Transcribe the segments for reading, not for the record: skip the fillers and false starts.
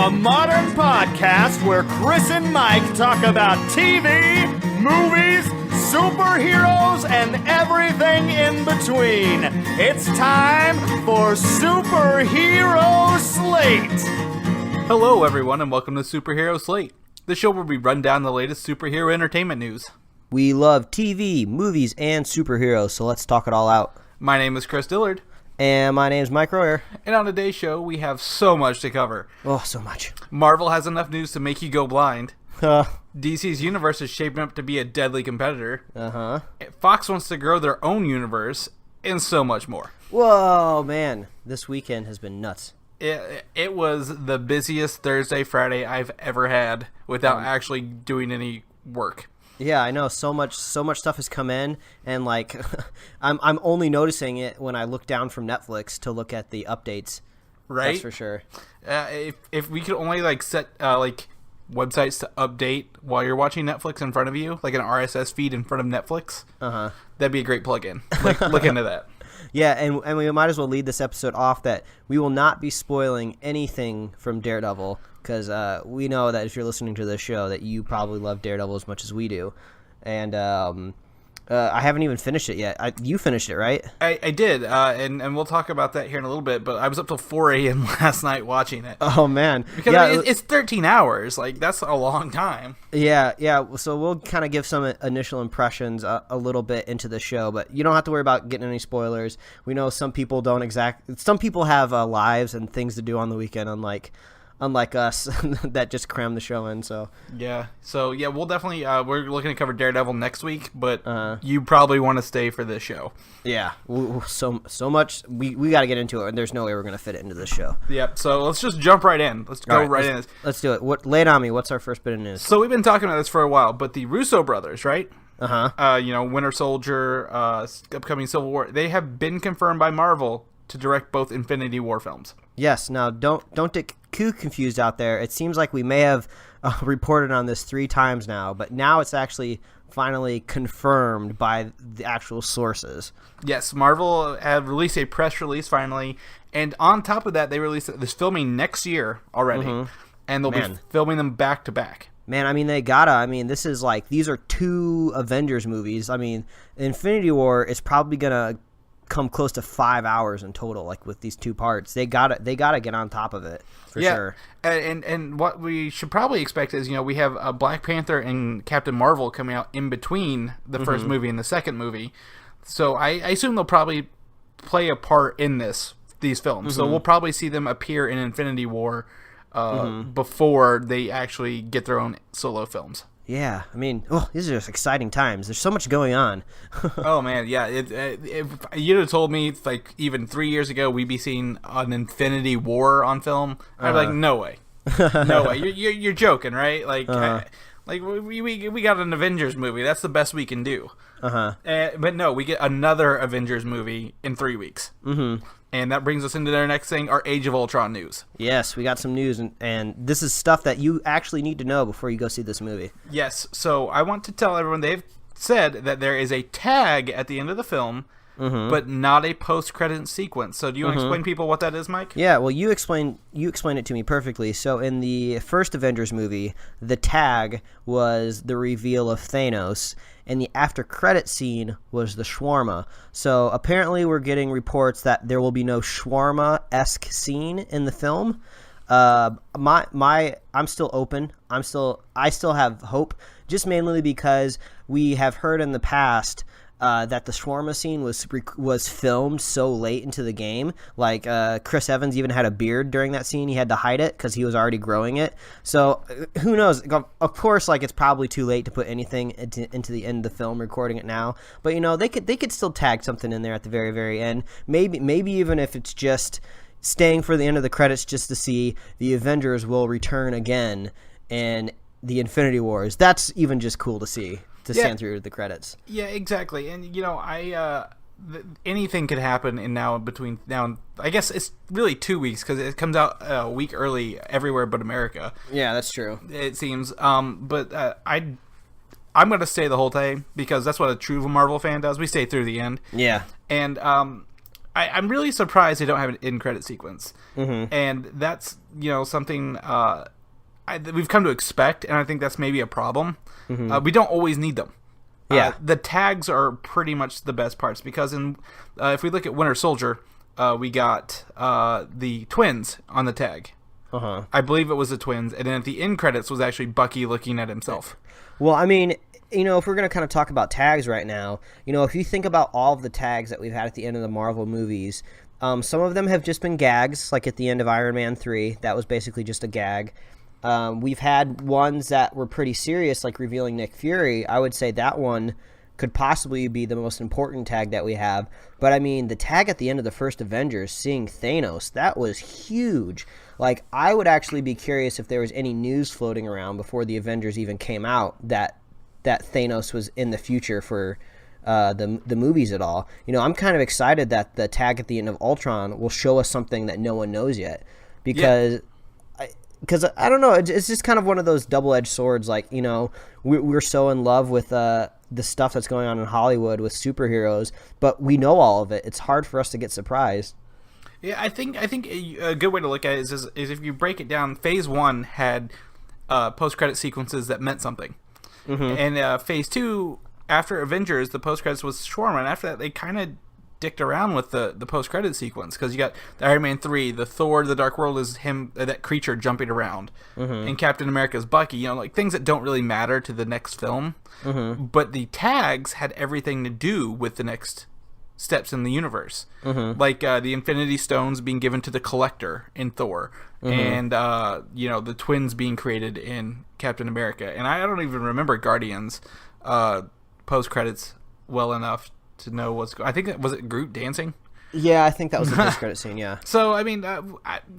a modern podcast where Chris and Mike talk about TV, movies, superheroes, and everything in between. It's time for Superhero Slate. Hello, everyone, and welcome to Superhero Slate, the show where we run down the latest superhero entertainment news. We love TV, movies, and superheroes, so let's talk it all out. My name is Chris Dillard. And my name's Mike Royer. And on today's show, we have so much to cover. Oh, so much. Marvel has enough news to make you go blind. DC's universe is shaping up to be a deadly competitor. Fox wants to grow their own universe, and so much more. Whoa, man. This weekend has been nuts. It was the busiest Thursday, Friday I've ever had without actually doing any work. Yeah, I know. So much stuff has come in, and like, I'm only noticing it when I look down from Netflix to look at the updates. Right, that's for sure. If we could only set websites to update while you're watching Netflix in front of you, like an RSS feed in front of Netflix, that'd be a great plugin. Look into that. Yeah, and we might as well lead this episode off that we will not be spoiling anything from Daredevil, because we know that if you're listening to this show that you probably love Daredevil as much as we do. And I haven't even finished it yet. You finished it, right? I did, and we'll talk about that here in a little bit, but I was up till 4 a.m. last night watching it. Oh, man. Because it's 13 hours. That's a long time. Yeah, so we'll kind of give some initial impressions a little bit into the show, but you don't have to worry about getting any spoilers. We know some people some people have lives and things to do on the weekend, unlike us that just cram the show in. So we'll definitely we're looking to cover Daredevil next week, but you probably want to stay for this show. So much we got to get into it, and there's no way we're gonna fit it into this show. So let's just jump right in. Let's go right in. Let's do it. Lay it on me. What's our first bit of news? So we've been talking about this for a while, but the Russo brothers, right? Winter Soldier, upcoming Civil War, they have been confirmed by Marvel to direct both Infinity War films. Yes. Now, don't get too confused out there. It seems like we may have reported on this 3 times now, but now it's actually finally confirmed by the actual sources. Yes, Marvel have released a press release finally, and on top of that, they released this filming next year already, and they'll be filming them back to back. Man, I mean, this is these are 2 Avengers movies. I mean, Infinity War is probably going to come close to 5 hours in total, with these 2 parts. They gotta get on top of it for sure. And what we should probably expect is, we have Black Panther and Captain Marvel coming out in between the first movie and the second movie, so I assume they'll probably play a part in these films. So we'll probably see them appear in Infinity War before they actually get their own solo films. Yeah, I mean, these are just exciting times. There's so much going on. Oh, man, yeah. If you'd have told me, even 3 years ago, we'd be seeing an Infinity War on film, I'd be like, no way. No way. You're joking, right? We got an Avengers movie. That's the best we can do. But no, we get another Avengers movie in 3 weeks. And that brings us into their next thing, our Age of Ultron news. Yes, we got some news, and this is stuff that you actually need to know before you go see this movie. Yes, so I want to tell everyone they've said that there is a tag at the end of the film, but not a post-credit sequence. So do you want to explain to people what that is, Mike? Yeah, well, you explain it to me perfectly. So in the first Avengers movie, the tag was the reveal of Thanos, and the after-credit scene was the shawarma. So apparently we're getting reports that there will be no shawarma-esque scene in the film. I'm still open. I still have hope, just mainly because we have heard in the past that the shawarma scene was filmed so late into the game. Chris Evans even had a beard during that scene. He had to hide it because he was already growing it. So who knows? Of course, it's probably too late to put anything into the end of the film, recording it now. But they could still tag something in there at the very, very end. Maybe even if it's just staying for the end of the credits, just to see the Avengers will return again in the Infinity Wars. That's even just cool to see. Stand through the credits. Yeah, exactly. And anything could happen between now and I guess it's really 2 weeks because it comes out a week early everywhere but America. Yeah, that's true. It seems. But I'm going to stay the whole time because that's what a true Marvel fan does. We stay through the end. Yeah. And I'm really surprised they don't have an end credit sequence, and that's something we've come to expect, and I think that's maybe a problem. We don't always need them. Yeah, the tags are pretty much the best parts because if we look at Winter Soldier, we got the twins on the tag. I believe it was the twins, and then at the end credits was actually Bucky looking at himself. Well, I mean, if we're going to kind of talk about tags right now, if you think about all of the tags that we've had at the end of the Marvel movies, some of them have just been gags, like at the end of Iron Man 3. That was basically just a gag. We've had ones that were pretty serious, like revealing Nick Fury. I would say that one could possibly be the most important tag that we have. But, I mean, the tag at the end of the first Avengers, seeing Thanos, that was huge. Like, I would actually be curious if there was any news floating around before the Avengers even came out that Thanos was in the future for the movies at all. I'm kind of excited that the tag at the end of Ultron will show us something that no one knows yet. Because I don't know, it's just kind of one of those double-edged swords. Like, we're so in love with the stuff that's going on in Hollywood with superheroes, but we know all of it. It's hard for us to get surprised. Yeah, I think a good way to look at it is if you break it down. Phase 1 had post-credit sequences that meant something, and Phase 2 after Avengers, the post-credits was Shawarma, and after that they kind of dicked around with the post-credit sequence because you got the Iron Man 3, the Thor, the Dark World is him, that creature jumping around, and Captain America's Bucky, like things that don't really matter to the next film, but the tags had everything to do with the next steps in the universe, like the Infinity Stones being given to the Collector in Thor, and the twins being created in Captain America, and I don't even remember Guardians post-credits well enough to know what's going. I think was it Groot dancing? Yeah, I think that was the post-credit scene. Yeah. So I mean,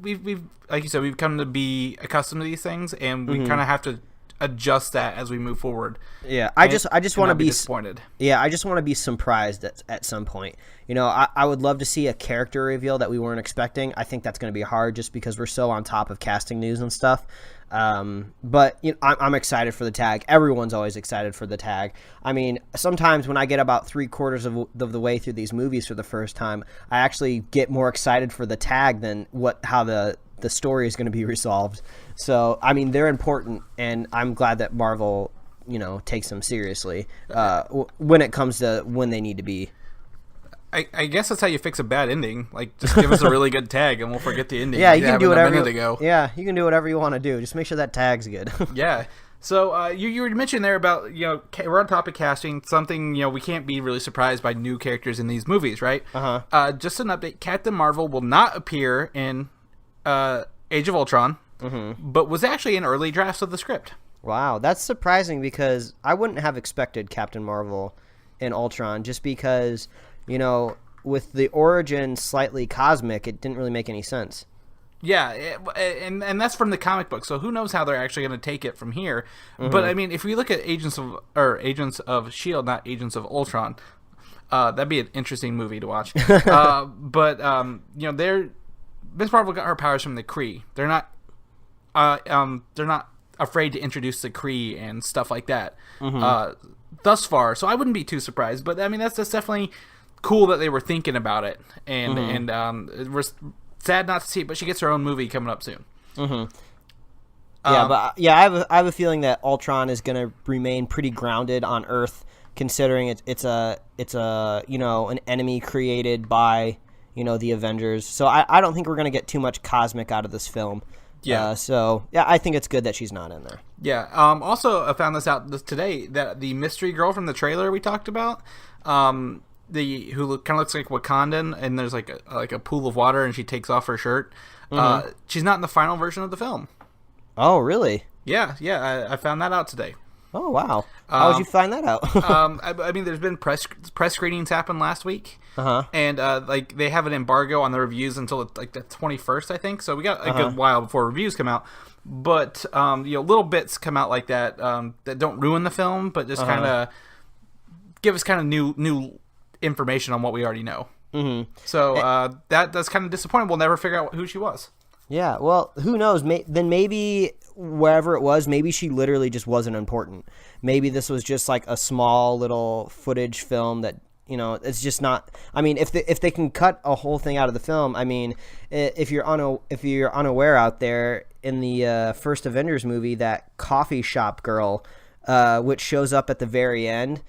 we've like you said, we've come to be accustomed to these things, and we kind of have to adjust that as we move forward. Yeah, I just want to be disappointed. Yeah, I just want to be surprised at some point. I would love to see a character reveal that we weren't expecting. I think that's going to be hard just because we're so on top of casting news and stuff. But I'm excited for the tag. Everyone's always excited for the tag. I mean, sometimes when I get about 3/4 of the way through these movies for the first time, I actually get more excited for the tag than how the story is going to be resolved. So, I mean, they're important, and I'm glad that Marvel, takes them seriously when it comes to when they need to be. I guess that's how you fix a bad ending. Like, just give us a really good tag, and we'll forget the ending. Yeah, you can do whatever. Yeah, you can do whatever you want to do. Just make sure that tag's good. Yeah. So you were mentioning there about we're on topic casting, something we can't be really surprised by new characters in these movies, right? Just an update: Captain Marvel will not appear in Age of Ultron, but was actually in early drafts of the script. Wow, that's surprising because I wouldn't have expected Captain Marvel in Ultron just because. With the origin slightly cosmic, it didn't really make any sense. Yeah, and that's from the comic book, so who knows how they're actually going to take it from here. But, I mean, if we look at Agents of S.H.I.E.L.D., not Agents of Ultron, that'd be an interesting movie to watch. Miss Marvel got her powers from the Kree. They're not afraid to introduce the Kree and stuff like that thus far, so I wouldn't be too surprised. But, I mean, that's definitely cool that they were thinking about it, and we're sad not to see it, but she gets her own movie coming up soon. I have a feeling that Ultron is going to remain pretty grounded on Earth, considering it's an enemy created by the Avengers. So I don't think we're going to get too much cosmic out of this film. Yeah. I think it's good that she's not in there. Yeah. Also, I found this out today that the mystery girl from the trailer we talked about, who kind of looks like Wakandan, and there's like a pool of water, and she takes off her shirt. She's not in the final version of the film. Oh, really? Yeah. I found that out today. Oh, wow. How did you find that out? I mean, there's been press screenings happen last week, and they have an embargo on the reviews until the 21st, I think. So we got a good while before reviews come out. But little bits come out like that that don't ruin the film, but just kind of give us kind of new information on what we already know. So that's kind of disappointing. We'll never figure out who she was. Yeah, well, who knows? Then maybe wherever it was, maybe she literally just wasn't important. Maybe this was just like a small little footage film that You know, it's just not. I mean, if they can cut a whole thing out of the film, I mean, if you're unaware out there, in the first Avengers movie, that coffee shop girl, which shows up at the very end,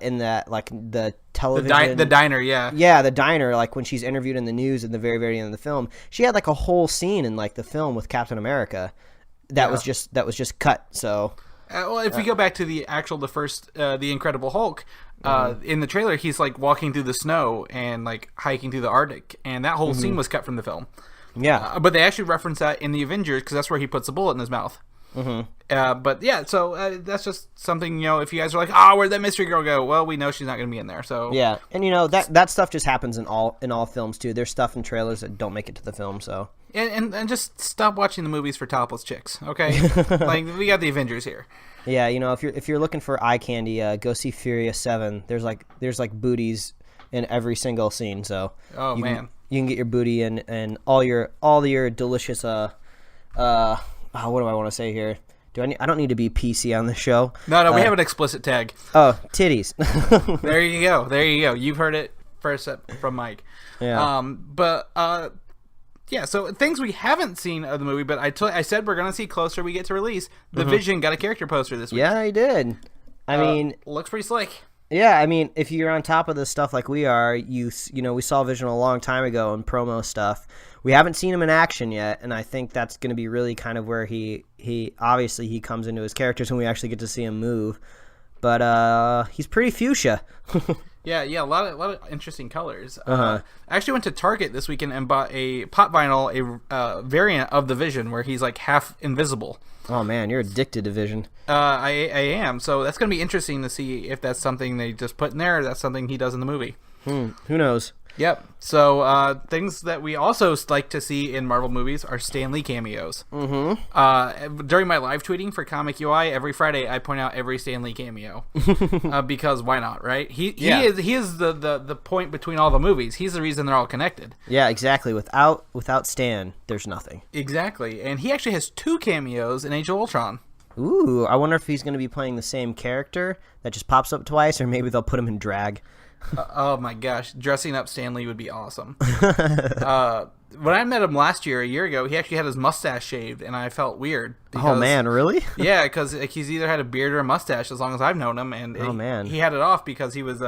in that like the television, the diner, yeah, the diner, like when she's interviewed in the news in the very very end of the film, she had like a whole scene in like the film with Captain America, that was just cut. So. Well, if we go back to the first, the Incredible Hulk, in the trailer, he's like walking through the snow and like hiking through the Arctic, and that whole scene was cut from the film. Yeah, but they actually reference that in the Avengers because that's where he puts the bullet in his mouth. But yeah, so that's just something, you know, if you guys are like, oh, where'd that mystery girl go? Well, we know she's not going to be in there. So yeah, and you know that stuff just happens in all films too. There's stuff in trailers that don't make it to the film. So and just stop watching the movies for topless chicks, okay? Like we got the Avengers here. Yeah, you know, if you're looking for eye candy, go see Furious 7. There's like booties in every single scene. So you can get your booty and all your delicious what do I want to say here? I don't need to be PC on the show. No, we have an explicit tag. Oh, titties. There you go. You've heard it first from Mike. Yeah. Yeah, so things we haven't seen of the movie, but I said we're going to see closer we get to release. The Vision got a character poster this week. Yeah, I did. I mean, looks pretty slick. Yeah, I mean, if you're on top of this stuff like we are, you know, we saw Vision a long time ago in promo stuff. We haven't seen him in action yet, and I think that's going to be really kind of where he obviously he comes into his characters when we actually get to see him move. But he's pretty fuchsia. Yeah, a lot of interesting colors. I actually went to Target this weekend and bought a pop vinyl, a variant of the Vision where he's like half invisible. Oh man, you're addicted to Vision. I am. So that's going to be interesting to see if that's something they just put in there or that's something he does in the movie. Who knows? Yep. So things that we also like to see in Marvel movies are Stan Lee cameos. During my live tweeting for Comic UI every Friday, I point out every Stan Lee cameo because why not, right? He is the point between all the movies. He's the reason they're all connected. Yeah, exactly. Without Stan, there's nothing. Exactly, and he actually has 2 cameos in Age of Ultron. Ooh, I wonder if he's going to be playing the same character that just pops up twice, or maybe they'll put him in drag. Oh my gosh, dressing up Stan Lee would be awesome. When I met him a year ago, he actually had his mustache shaved, and I felt weird. Because, oh man, really? Yeah, because he's either had a beard or a mustache as long as I've known him, and he had it off because he was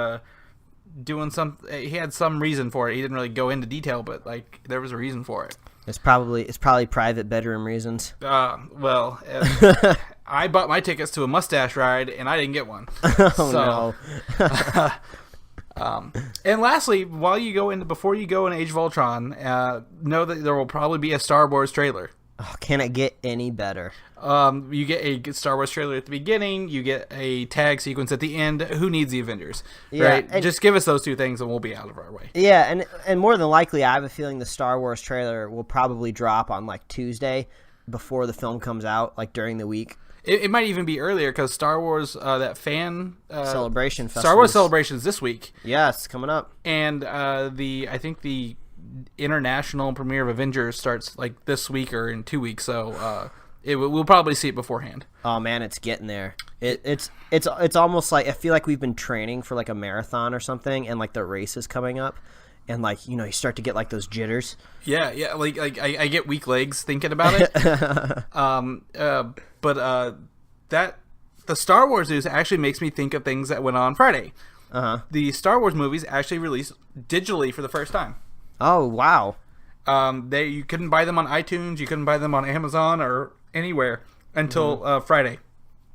doing he had some reason for it. He didn't really go into detail, but like there was a reason for it. It's probably private bedroom reasons. Well, I bought my tickets to a mustache ride, and I didn't get one. No. And lastly, before you go in Age of Ultron, know that there will probably be a Star Wars trailer. Oh, can it get any better? You get a Star Wars trailer at the beginning. You get a tag sequence at the end. Who needs the Avengers? Yeah, right? Just give us those 2 things, and we'll be out of our way. Yeah, and more than likely, I have a feeling the Star Wars trailer will probably drop on like Tuesday before the film comes out, like during the week. It might even be earlier because Star Wars, that fan celebration festival. Star Wars celebrations this week. Yeah, it's coming up. And I think the international premiere of Avengers starts like this week or in 2 weeks. So we'll probably see it beforehand. Oh man, it's getting there. It's almost like I feel like we've been training for like a marathon or something, and like the race is coming up. And like, you know, you start to get like those jitters. Yeah, like I get weak legs thinking about it. But the Star Wars news actually makes me think of things that went on Friday. The Star Wars movies actually released digitally for the first time. Oh wow! You couldn't buy them on iTunes, you couldn't buy them on Amazon or anywhere until Friday.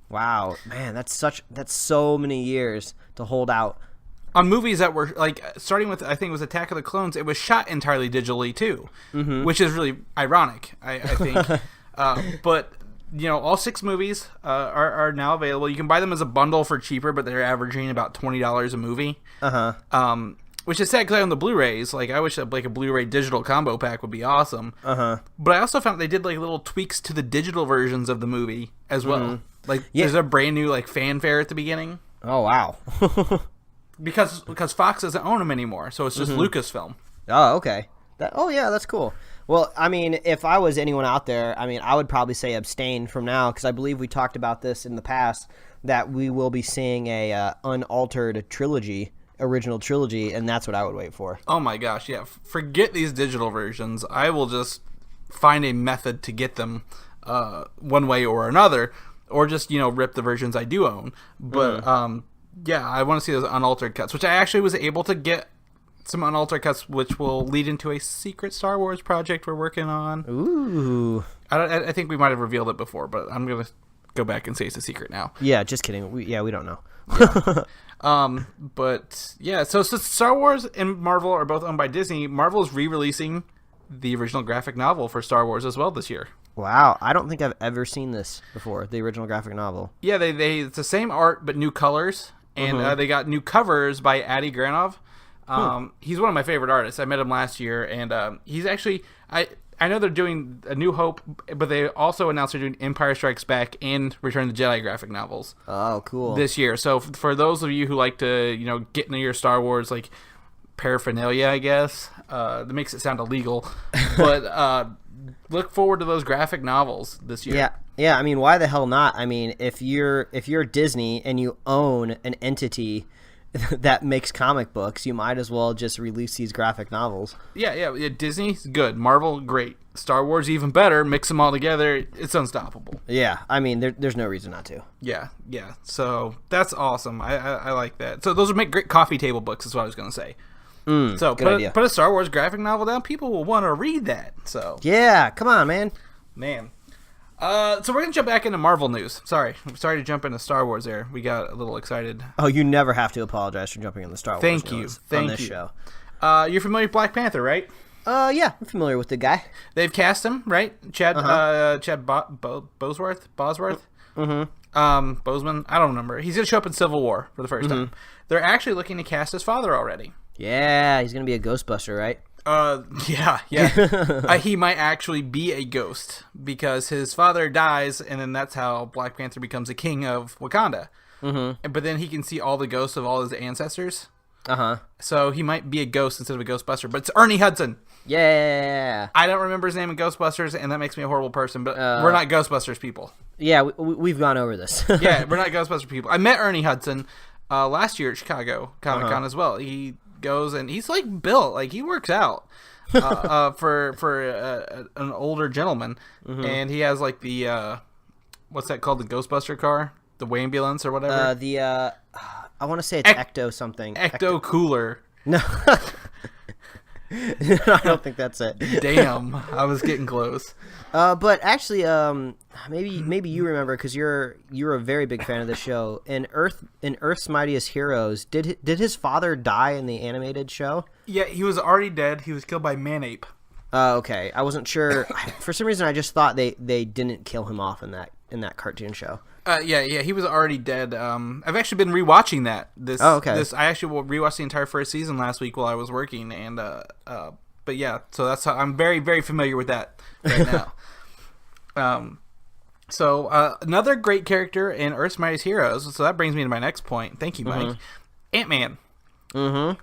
Wow, man, that's so many years to hold out. On movies that were, like, starting with, I think it was Attack of the Clones, it was shot entirely digitally, too. Which is really ironic, I think. But, you know, all 6 movies are now available. You can buy them as a bundle for cheaper, but they're averaging about $20 a movie. Which is sad because I own the Blu-rays. Like, I wish like a Blu-ray digital combo pack would be awesome. But I also found they did, like, little tweaks to the digital versions of the movie as well. Like, there's a brand new, like, fanfare at the beginning. Oh, wow. Because Fox doesn't own them anymore, so it's just Lucasfilm. Oh, okay. That's cool. Well, I mean, if I was anyone out there, I mean, I would probably say abstain from now, because I believe we talked about this in the past, that we will be seeing a unaltered trilogy, original trilogy, and that's what I would wait for. Oh my gosh, yeah. Forget these digital versions. I will just find a method to get them one way or another, or just, rip the versions I do own. But, yeah, I want to see those unaltered cuts, which I actually was able to get some unaltered cuts, which will lead into a secret Star Wars project we're working on. Ooh. I think we might have revealed it before, but I'm going to go back and say it's a secret now. Yeah, just kidding. We don't know. But yeah, so Star Wars and Marvel are both owned by Disney. Marvel is re-releasing the original graphic novel for Star Wars as well this year. Wow, I don't think I've ever seen this before, the original graphic novel. Yeah, it's the same art but new colors, and they got new covers by Adi Granov. He's one of my favorite artists. I met him last year, and he's actually I know they're doing A New Hope, but they also announced they're doing Empire Strikes Back and Return of the Jedi graphic novels. Oh, cool. This year. So for those of you who like to, get into your Star Wars like paraphernalia, I guess, that makes it sound illegal, but look forward to those graphic novels this year. Yeah. I mean, why the hell not? I mean, if you're Disney and you own an entity that makes comic books, you might as well just release these graphic novels. Yeah. Disney's good. Marvel, great. Star Wars, even better. Mix them all together. It's unstoppable. Yeah, I mean, there's no reason not to. Yeah. So that's awesome. I like that. So those would make great coffee table books, is what I was going to say. So put a Star Wars graphic novel down. People will want to read that. So yeah, come on, man. So we're gonna jump back into Marvel news. Sorry to jump into Star Wars there. We got a little excited. Oh, you never have to apologize for jumping in the Star Wars news on this show. You're familiar with Black Panther, right? Yeah, I'm familiar with the guy. They've cast him, right? Chad Bosworth. Boseman. I don't remember. He's gonna show up in Civil War for the first time. They're actually looking to cast his father already. Yeah, he's gonna be a Ghostbuster, right? Yeah. He might actually be a ghost because his father dies, and then that's how Black Panther becomes a king of Wakanda. But then he can see all the ghosts of all his ancestors. So he might be a ghost instead of a Ghostbuster. But it's Ernie Hudson. Yeah. I don't remember his name in Ghostbusters, and that makes me a horrible person. But we're not Ghostbusters people. Yeah, we've gone over this. Yeah, we're not Ghostbusters people. I met Ernie Hudson last year at Chicago Comic Con as well. He goes and he's like built, like he works out for an older gentleman, and he has like the what's that called, the Ghostbuster car, the Wambulance or whatever. I want to say it's Ecto something. Ecto Cooler. No. I don't think that's it. Damn, I was getting close. But actually, maybe you remember, because you're a very big fan of the show. In Earth's Mightiest Heroes, did his father die in the animated show? Yeah, he was already dead. He was killed by Manape. Okay, I wasn't sure. For some reason, I just thought they didn't kill him off in that cartoon show. Yeah, he was already dead. I've actually been rewatching that. I actually rewatched the entire first season last week while I was working, and but yeah, so that's how I'm very, very familiar with that right now. So another great character in Earth's Mightiest Heroes. So that brings me to my next point. Thank you, Mike. Ant-Man.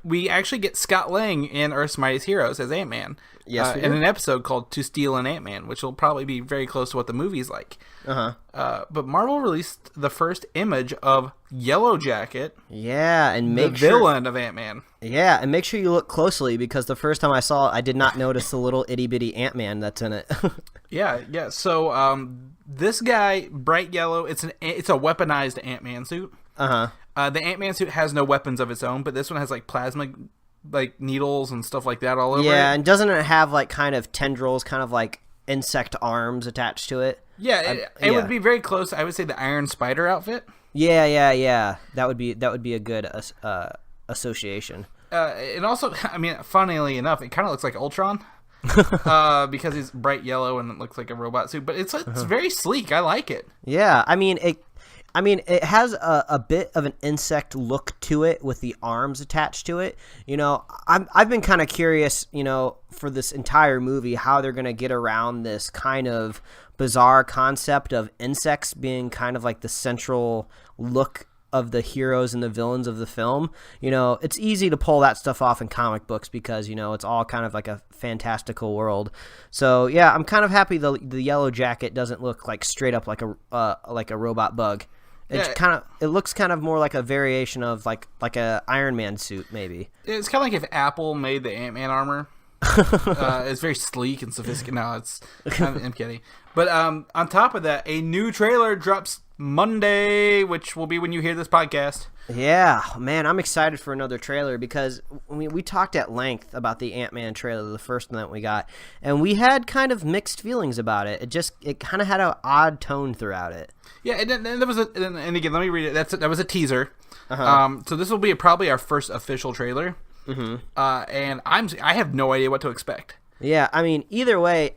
We actually get Scott Lang in Earth's Mightiest Heroes as Ant-Man. Yes, we do. In an episode called To Steal an Ant-Man, which will probably be very close to what the movie's like. But Marvel released the first image of Yellow Jacket. Yeah, and the villain of Ant-Man. Yeah, and make sure you look closely, because the first time I saw it, I did not notice the little itty bitty Ant-Man that's in it. Yeah. So this guy, bright yellow. It's a weaponized Ant-Man suit. The Ant-Man suit has no weapons of its own, but this one has like plasma, like needles and stuff like that all over it. Yeah, and doesn't it have like kind of tendrils, kind of like insect arms attached to it? Yeah, it would be very close. I would say the Iron Spider outfit. Yeah. That would be a good association. And also, I mean, funnily enough, it kind of looks like Ultron. Because he's bright yellow and it looks like a robot suit, but it's very sleek. I like it. Yeah, I mean it has a bit of an insect look to it with the arms attached to it. You know, I've been kind of curious, for this entire movie, how they're gonna get around this kind of bizarre concept of insects being kind of like the central look of the heroes and the villains of the film. It's easy to pull that stuff off in comic books because, it's all kind of like a fantastical world. So yeah, I'm kind of happy the Yellow Jacket doesn't look like straight up like a robot bug. It looks kind of more like a variation of like a Iron Man suit, maybe. It's kind of like if Apple made the Ant-Man armor. It's very sleek and sophisticated. No, I'm kidding. But on top of that, a new trailer drops Monday, which will be when you hear this podcast. Yeah, man, I'm excited for another trailer because we talked at length about the Ant-Man trailer, the first one that we got, and we had kind of mixed feelings about it. It kind of had an odd tone throughout it. Yeah, and there was and again, let me read it. That was a teaser. So this will be probably our first official trailer. And I have no idea what to expect. Yeah, I mean, either way,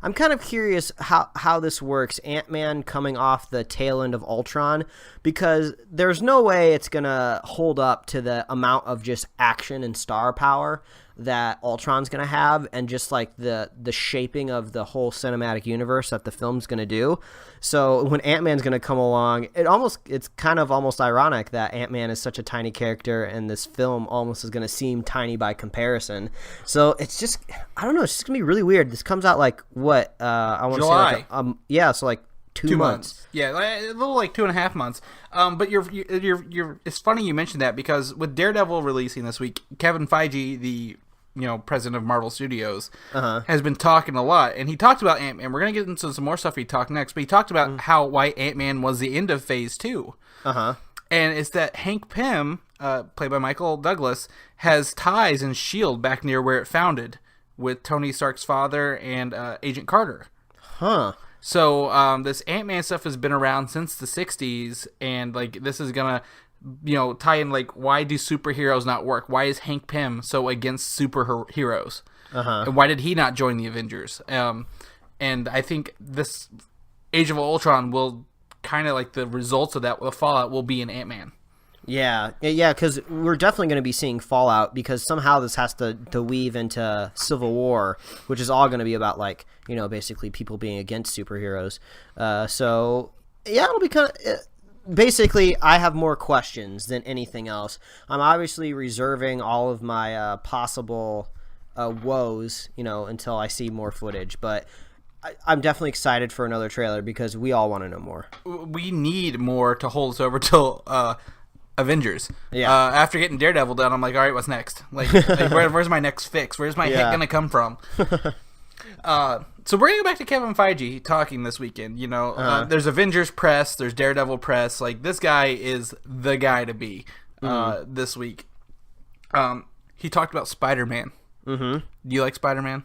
I'm kind of curious how this works, Ant-Man coming off the tail end of Ultron, because there's no way it's going to hold up to the amount of just action and star power that Ultron's going to have, and just like the shaping of the whole cinematic universe that the film's going to do. So when Ant-Man's going to come along, it's kind of almost ironic that Ant-Man is such a tiny character and this film almost is going to seem tiny by comparison. So it's just, I don't know, it's just going to be really weird. This comes out like what? I want to say like so like 2 months. Yeah, a little like 2.5 months. But you're it's funny you mentioned that because with Daredevil releasing this week, Kevin Feige, the president of Marvel Studios, has been talking a lot, and he talked about Ant-Man. We're gonna get into some more stuff he talked next, but he talked about why Ant-Man was the end of Phase 2. And it's that Hank Pym, played by Michael Douglas, has ties in S.H.I.E.L.D. back near where it founded, with Tony Stark's father and Agent Carter. So this Ant-Man stuff has been around since the 60s, and like this is gonna tie in like why do superheroes not work? Why is Hank Pym so against superheroes? And why did he not join the Avengers? And I think this Age of Ultron will kind of like the results of that, the fallout will be in Ant-Man. Yeah, because we're definitely going to be seeing fallout because somehow this has to weave into Civil War, which is all going to be about like basically people being against superheroes. So yeah, it'll be kind of. Basically, I have more questions than anything else. I'm obviously reserving all of my possible woes, until I see more footage. But I'm definitely excited for another trailer because we all want to know more. We need more to hold us over till Avengers. Yeah. After getting Daredevil done, I'm like, all right, what's next? Like where's my next fix? Where's my hit gonna come from? So we're going to go back to Kevin Feige talking this weekend. There's Avengers press, there's Daredevil press. Like, this guy is the guy to be this week. He talked about Spider-Man. Do you like Spider-Man?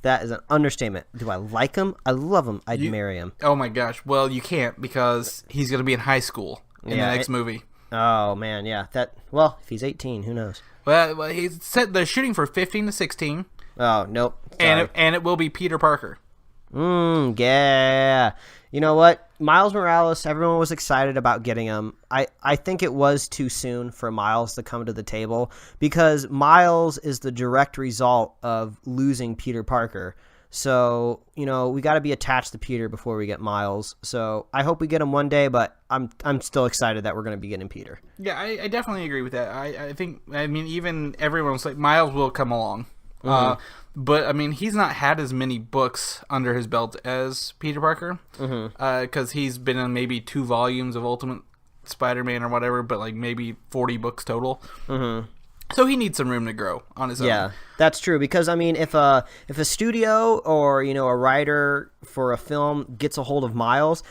That is an understatement. Do I like him? I love him. I'd marry him. Oh, my gosh. Well, you can't because he's going to be in high school in the next movie. Oh, man, yeah. Well, if he's 18, who knows? Well, he said they're shooting for 15 to 16. Oh, nope. And it will be Peter Parker. Yeah. You know what? Miles Morales, everyone was excited about getting him. I think it was too soon for Miles to come to the table because Miles is the direct result of losing Peter Parker. So, we got to be attached to Peter before we get Miles. So I hope we get him one day, but I'm still excited that we're going to be getting Peter. Yeah, I definitely agree with that. I think, even everyone's like, Miles will come along. But he's not had as many books under his belt as Peter Parker, because he's been in maybe 2 volumes of Ultimate Spider-Man or whatever, but like maybe 40 books total. So he needs some room to grow on his own. Yeah, that's true. Because if a studio or a writer for a film gets a hold of Miles,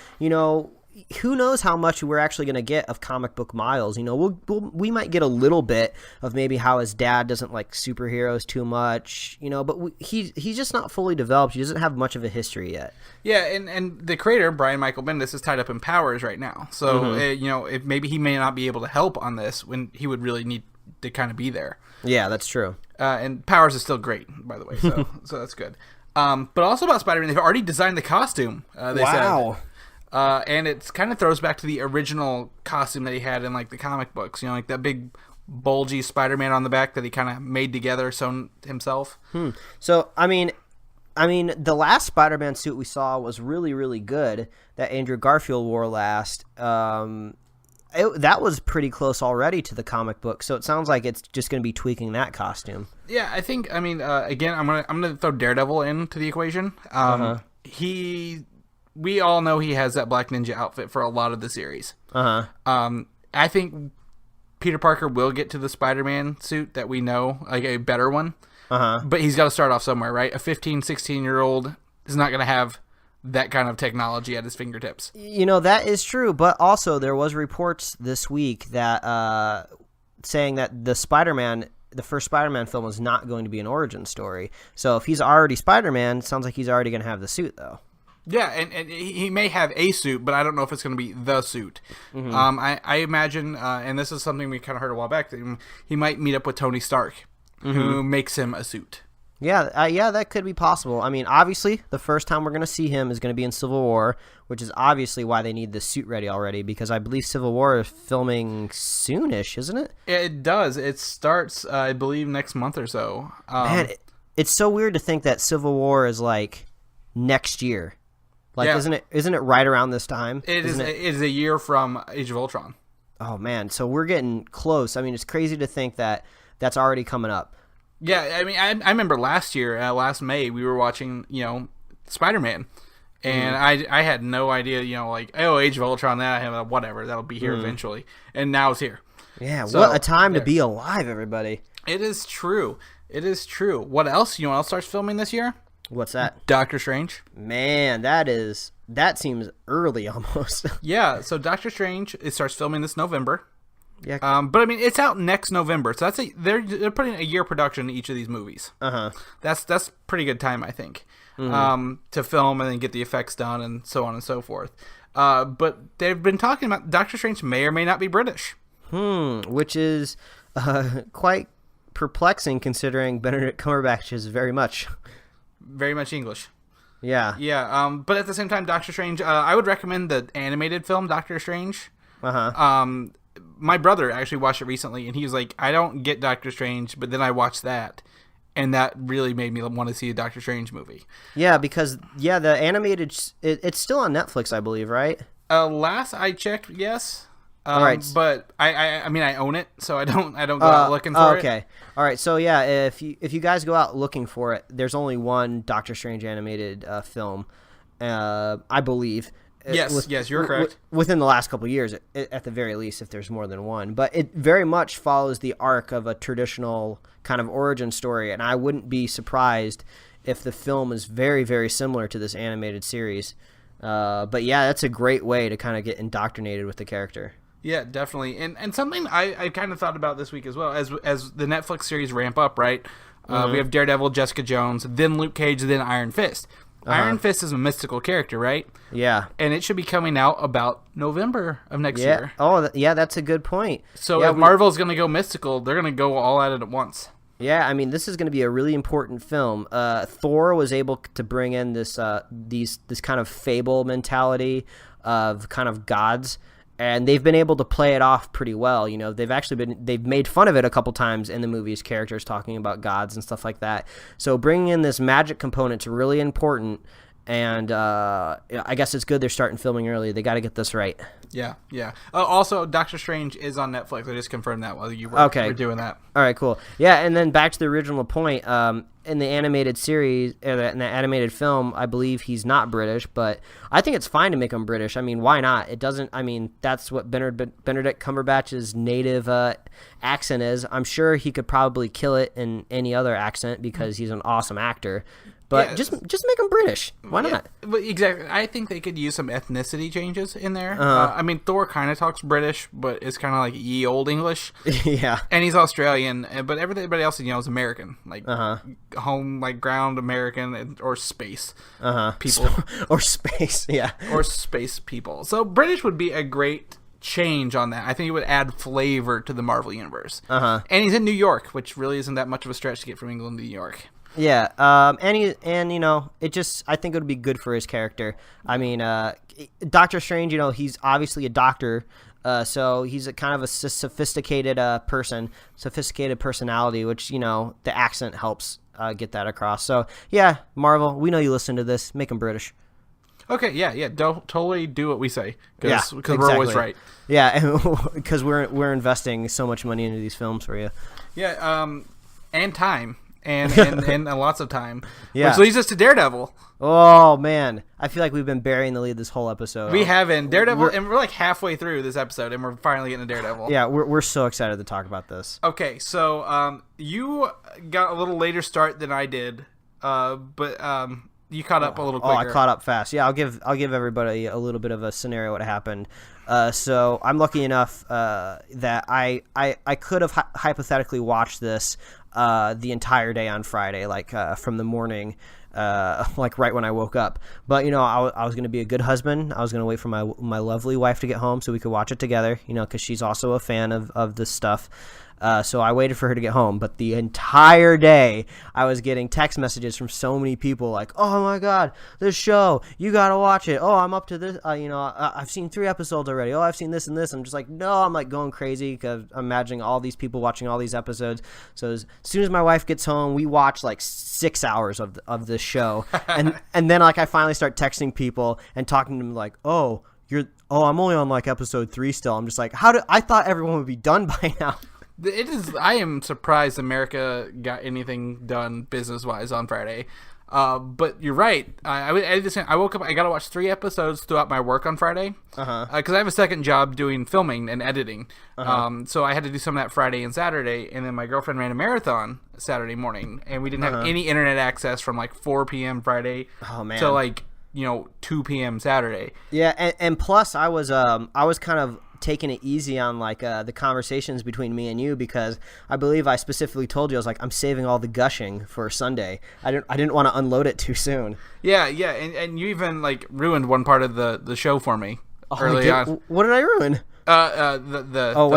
who knows how much we're actually going to get of comic book Miles. We might get a little bit of maybe how his dad doesn't like superheroes too much, but he's just not fully developed. He doesn't have much of a history yet. Yeah, and the creator, Brian Michael Bendis, is tied up in Powers right now. So, if maybe he may not be able to help on this when he would really need to kind of be there. Yeah, that's true. And Powers is still great, by the way, so that's good. But also about Spider-Man, they've already designed the costume, they said. And it kind of throws back to the original costume that he had in like the comic books, like that big bulgy Spider-Man on the back that he kind of made together sewn himself. So I mean the last Spider-Man suit we saw was really, really good that Andrew Garfield wore last. That was pretty close already to the comic book, so it sounds like it's just going to be tweaking that costume. Yeah, I think. Again, I'm gonna throw Daredevil into the equation. He we all know he has that Black Ninja outfit for a lot of the series. I think Peter Parker will get to the Spider-Man suit that we know, like a better one. But he's got to start off somewhere, right? A 15, 16-year-old is not going to have that kind of technology at his fingertips. That is true, but also there was reports this week that saying that the first Spider-Man film is not going to be an origin story. So if he's already Spider-Man, it sounds like he's already going to have the suit, though. Yeah, and he may have a suit, but I don't know if it's going to be the suit. I imagine, and this is something we kind of heard a while back, that he might meet up with Tony Stark, who makes him a suit. Yeah, that could be possible. I mean, obviously, the first time we're going to see him is going to be in Civil War, which is obviously why they need the suit ready already, because I believe Civil War is filming soonish, isn't it? It does. It starts, I believe, next month or so. Man, it's so weird to think that Civil War is, like, next year. Like, yeah. Isn't it right around this time? It is a year from Age of Ultron. Oh, man. So we're getting close. I mean, it's crazy to think that that's already coming up. Yeah, I mean, I remember last year, last May, we were watching, Spider-Man, and I had no idea, Age of Ultron, whatever, that'll be here eventually, and now it's here. Yeah, so, what a time to be alive, everybody. It is true. What else? You know what else starts filming this year? What's that? Doctor Strange. Man, that seems early almost. Yeah, so Doctor Strange, it starts filming this November. Yeah. But I mean, it's out next November, so they're putting a year production in each of these movies. That's pretty good time, I think, to film and then get the effects done and so on and so forth. But they've been talking about Doctor Strange may or may not be British. Which is quite perplexing considering Benedict Cumberbatch is very much English. Yeah. Yeah. But at the same time, Doctor Strange, I would recommend the animated film Doctor Strange. My brother actually watched it recently, and he was like, I don't get Doctor Strange, but then I watched that, and that really made me want to see a Doctor Strange movie. Yeah, because, the animated, it's still on Netflix, I believe, right? Last I checked, yes. All right. But, I mean, I own it, so I don't go out looking for it. Okay. All right, so, yeah, if you guys go out looking for it, there's only one Doctor Strange animated film, I believe. Yes, you're correct. Within the last couple of years, at the very least, if there's more than one. But it very much follows the arc of a traditional kind of origin story, and I wouldn't be surprised if the film is very, very similar to this animated series. But yeah, that's a great way to kind of get indoctrinated with the character. Yeah, definitely. And something I kind of thought about this week as well, as the Netflix series ramp up, right? We have Daredevil, Jessica Jones, then Luke Cage, then Iron Fist. Iron Fist is a mystical character, right? Yeah. And it should be coming out about November of next year. Oh, yeah, that's a good point. So if Marvel's going to go mystical, they're going to go all at it at once. Yeah, I mean, this is going to be a really important film. Thor was able to bring in this kind of fable mentality of kind of gods, and they've been able to play it off pretty well. They've made fun of it a couple times in the movies, characters talking about gods and stuff like that. So bringing in this magic component is really important, and I guess it's good they're starting filming early. They got to get this right. Yeah. Also, Doctor Strange is on Netflix. I just confirmed that while you were doing that. All right, cool. Yeah, and then back to the original point. In the animated series, in the animated film, I believe he's not British, but I think it's fine to make him British. I mean, why not? It doesn't. I mean, that's what Benedict Cumberbatch's native accent is. I'm sure he could probably kill it in any other accent because he's an awesome actor. But just make him British. Why not? But exactly. I think they could use some ethnicity changes in there. I mean, Thor kind of talks British, but it's kind of like ye old English. Yeah. And he's Australian, but everybody else is American, like home, like ground American or space people or space, yeah, or space people. So British would be a great change on that. I think it would add flavor to the Marvel universe. And he's in New York, which really isn't that much of a stretch to get from England to New York. Yeah, and it just, I think it would be good for his character. I mean, Doctor Strange, he's obviously a doctor, so he's a kind of a sophisticated sophisticated personality, which, the accent helps get that across. So, yeah, Marvel, we know you listen to this. Make him British. Okay, yeah, don't totally do what we say, because exactly. We're always right. Yeah, because we're investing so much money into these films for you. Yeah, and time. and lots of time. Yeah. Which leads us to Daredevil. Oh man, I feel like we've been burying the lead this whole episode. We haven't. Daredevil, and we're like halfway through this episode, and we're finally getting to Daredevil. Yeah, we're so excited to talk about this. Okay, so you got a little later start than I did, but you caught up a little quicker. Oh, I caught up fast. Yeah, I'll give everybody a little bit of a scenario what happened. So I'm lucky enough that I could have hypothetically watched this the entire day on Friday, like from the morning. Like right when I woke up, but I was going to be a good husband. I was going to wait for my lovely wife to get home so we could watch it together, because she's also a fan of this stuff. So I waited for her to get home, but the entire day I was getting text messages from so many people like, oh my God, this show, you got to watch it. Oh, I'm up to this. I've seen 3 episodes already. Oh, I've seen this and this. I'm just like, no, I'm like going crazy because I'm imagining all these people watching all these episodes. So as soon as my wife gets home, we watch like 6 hours of this show. and then like I finally start texting people and talking to them like, I'm only on like episode 3 still. I'm just like, I thought everyone would be done by now. It is. I am surprised America got anything done business-wise on Friday. But you're right. I woke up. I got to watch 3 episodes throughout my work on Friday. Because I have a second job doing filming and editing. So I had to do some of that Friday and Saturday. And then my girlfriend ran a marathon Saturday morning, and we didn't have any internet access from like 4 p.m. Friday till like 2 p.m. Saturday. Yeah, and plus I was kind of taking it easy on like the conversations between me and you because I believe I specifically told you I was like I'm saving all the gushing for Sunday. I didn't want to unload it too soon. Yeah, and you even like ruined one part of the show for me early on. What did I ruin?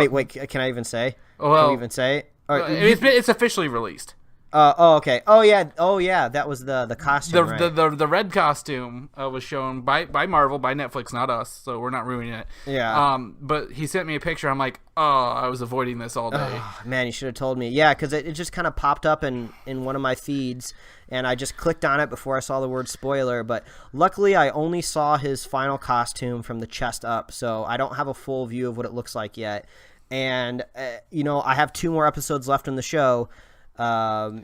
Wait, can I even say? Well, can we even say? It's officially released. Okay. Oh yeah. That was the costume. The red costume was shown by Marvel, by Netflix, not us. So we're not ruining it. Yeah. But he sent me a picture. I'm like, I was avoiding this all day. Oh, man, you should have told me. Yeah, because it just kind of popped up in one of my feeds, and I just clicked on it before I saw the word spoiler. But luckily, I only saw his final costume from the chest up, so I don't have a full view of what it looks like yet. And I have 2 more episodes left in the show. Have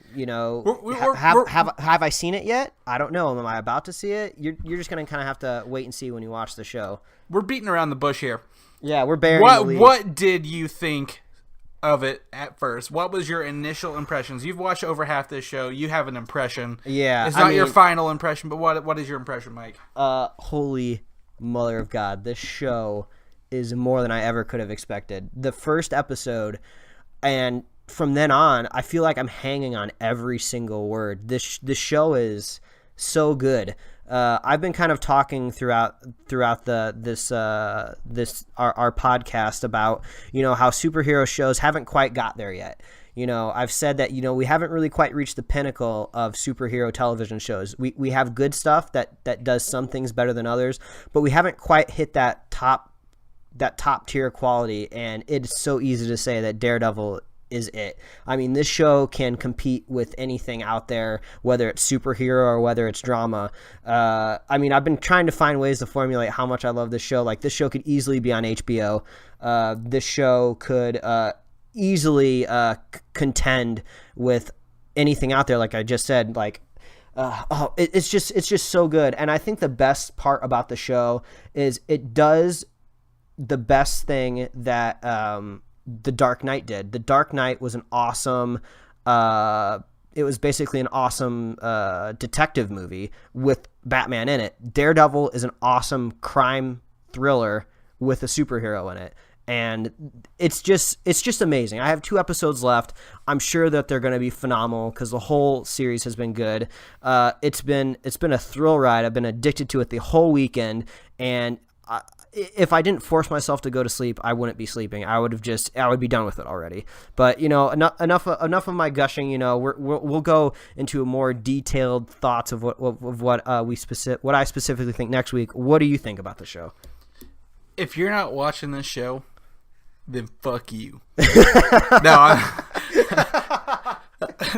I seen it yet? I don't know. Am I about to see it? You're just gonna kind of have to wait and see when you watch the show. We're beating around the bush here. Yeah, we're burying the lead. What did you think of it at first? What was your initial impressions? You've watched over half this show. You have an impression. Yeah, it's not your final impression, but what is your impression, Mike? Holy mother of God, this show is more than I ever could have expected. The first episode, and from then on, I feel like I'm hanging on every single word. This show is so good. I've been kind of talking throughout this our podcast about how superhero shows haven't quite got there yet. I've said that we haven't really quite reached the pinnacle of superhero television shows. We have good stuff that does some things better than others, but we haven't quite hit that top tier quality. And it's so easy to say that Daredevil is it. I mean, this show can compete with anything out there, whether it's superhero or whether it's drama. I mean, I've been trying to find ways to formulate how much I love this show. Like, this show could easily be on HBO. This show could easily contend with anything out there. Like I just said, like, it's just so good. And I think the best part about the show is it does the best thing that The Dark Knight did. The Dark Knight was an awesome it was basically an awesome detective movie with Batman in it. Daredevil is an awesome crime thriller with a superhero in it. And it's just amazing. I have 2 episodes left. I'm sure that they're going to be phenomenal because the whole series has been good. It's been a thrill ride. I've been addicted to it the whole weekend, and if I didn't force myself to go to sleep, I wouldn't be sleeping. I would be done with it already. But enough of my gushing. We'll go into a more detailed thoughts of what I specifically think next week. What do you think about the show? If you're not watching this show, then fuck you. No,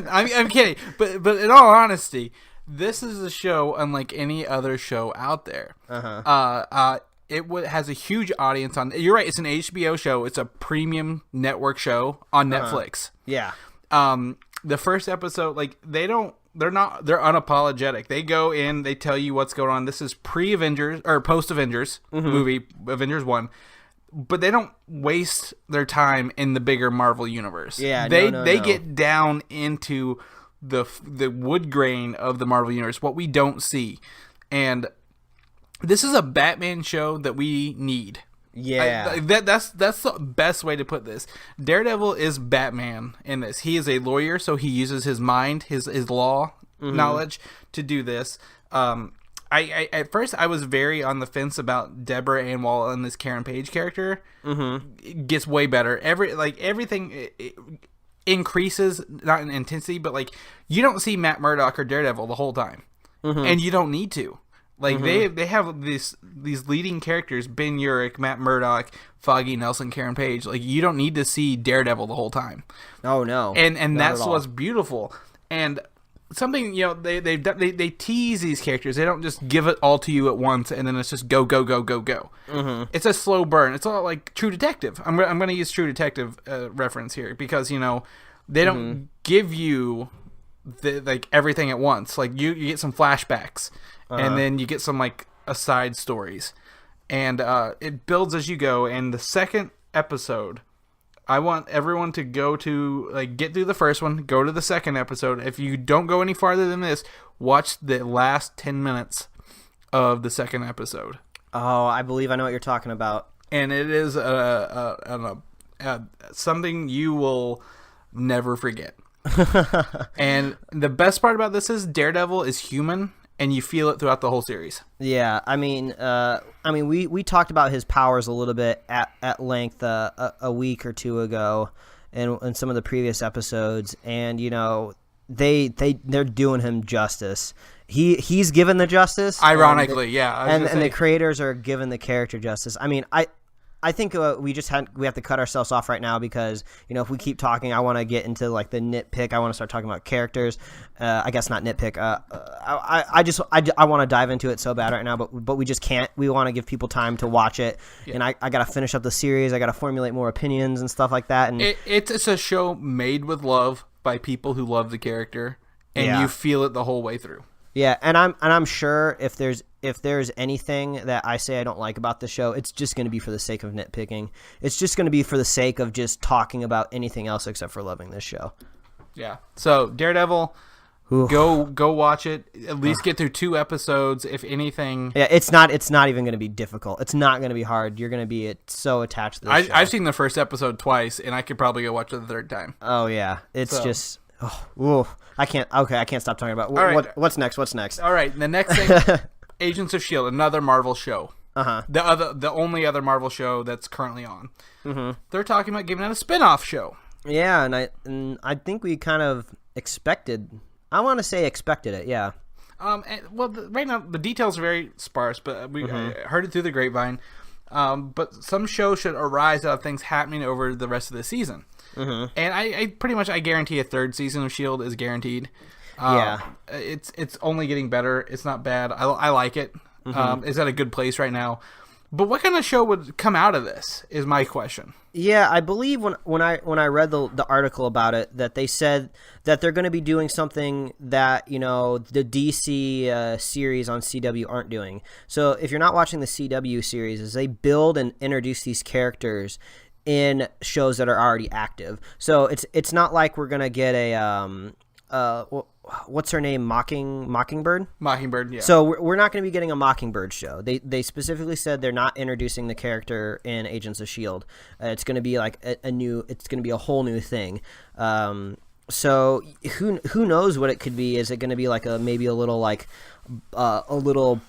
I'm kidding. But in all honesty, this is a show unlike any other show out there. It has a huge audience on. You're right. It's an HBO show. It's a premium network show on Netflix. Yeah. the first episode, like they're unapologetic. They go in, they tell you what's going on. This is pre-Avengers or post-Avengers movie, Avengers 1. But they don't waste their time in the bigger Marvel universe. Yeah, they get down into the wood grain of the Marvel universe, what we don't see. And this is a Batman show that we need. Yeah. That's the best way to put this. Daredevil is Batman in this. He is a lawyer, so he uses his mind, his law knowledge to do this. I at first I was very on the fence about Deborah Ann Wall and this Karen Page character. It gets way better. Everything it increases, not in intensity, but like you don't see Matt Murdock or Daredevil the whole time, and you don't need to. Like they have these leading characters: Ben Urich, Matt Murdock, Foggy Nelson, Karen Page. Like you don't need to see Daredevil the whole time. Oh no, and that's what's beautiful. And something, you know, they tease these characters. They don't just give it all to you at once and then it's just go. It's a slow burn. It's all like True Detective. I'm going to use True Detective reference here because, you know, they don't give you like everything at once. Like you get some flashbacks and then you get some like aside stories, and it builds as you go. And the second episode, I want everyone to go to, like, get through the first one, go to the second episode. If you don't go any farther than this, watch the last 10 minutes of the second episode. Oh, I believe I know what you're talking about. And it is something you will never forget. And the best part about this is Daredevil is human, and you feel it throughout the whole series. Yeah, I mean, we talked about his powers a little bit at length a week or two ago, in some of the previous episodes, and you know, they're doing him justice. He's given the justice. Ironically, and the creators are giving the character justice. I mean, I think we have to cut ourselves off right now because, you know, if we keep talking, I want to get into like the nitpick. I want to start talking about characters. I guess not nitpick. I want to dive into it so bad right now, but we just can't. We want to give people time to watch it, and I got to finish up the series. I got to formulate more opinions and stuff like that. And it's a show made with love by people who love the character, and you feel it the whole way through. Yeah, and I'm sure if there's anything that I say I don't like about the show, it's just going to be for the sake of nitpicking. It's just going to be for the sake of just talking about anything else except for loving this show. Yeah. So Daredevil, go watch it. At least get through 2 episodes, if anything. Yeah, it's not even going to be difficult. It's not going to be hard. You're going to be so attached to this show. I've seen the first episode twice, and I could probably go watch it the third time. Oh yeah, it's just. I can't stop talking about what's next. What's next? All right, the next thing, Agents of S.H.I.E.L.D., another Marvel show. The only other Marvel show that's currently on. They're talking about giving out a spin-off show. Yeah, and I think we kind of expected. I want to say expected it. Yeah. Right now the details are very sparse, but we heard it through the grapevine. But some shows should arise out of things happening over the rest of the season. And I pretty much guarantee a third season of S.H.I.E.L.D. is guaranteed. It's only getting better. It's not bad. I like it. It's at a good place right now. But what kind of show would come out of this is my question. Yeah, I believe when I read the article about it, that they said that they're going to be doing something that, you know, the DC series on CW aren't doing. So if you're not watching the CW series, is they build and introduce these characters in shows that are already active. So it's not like we're going to get a what's her name? Mockingbird? Mockingbird, yeah. So we're not going to be getting a Mockingbird show. They specifically said they're not introducing the character in Agents of S.H.I.E.L.D. It's going to be like it's going to be a whole new thing. So who knows what it could be? Is it going to be like maybe a little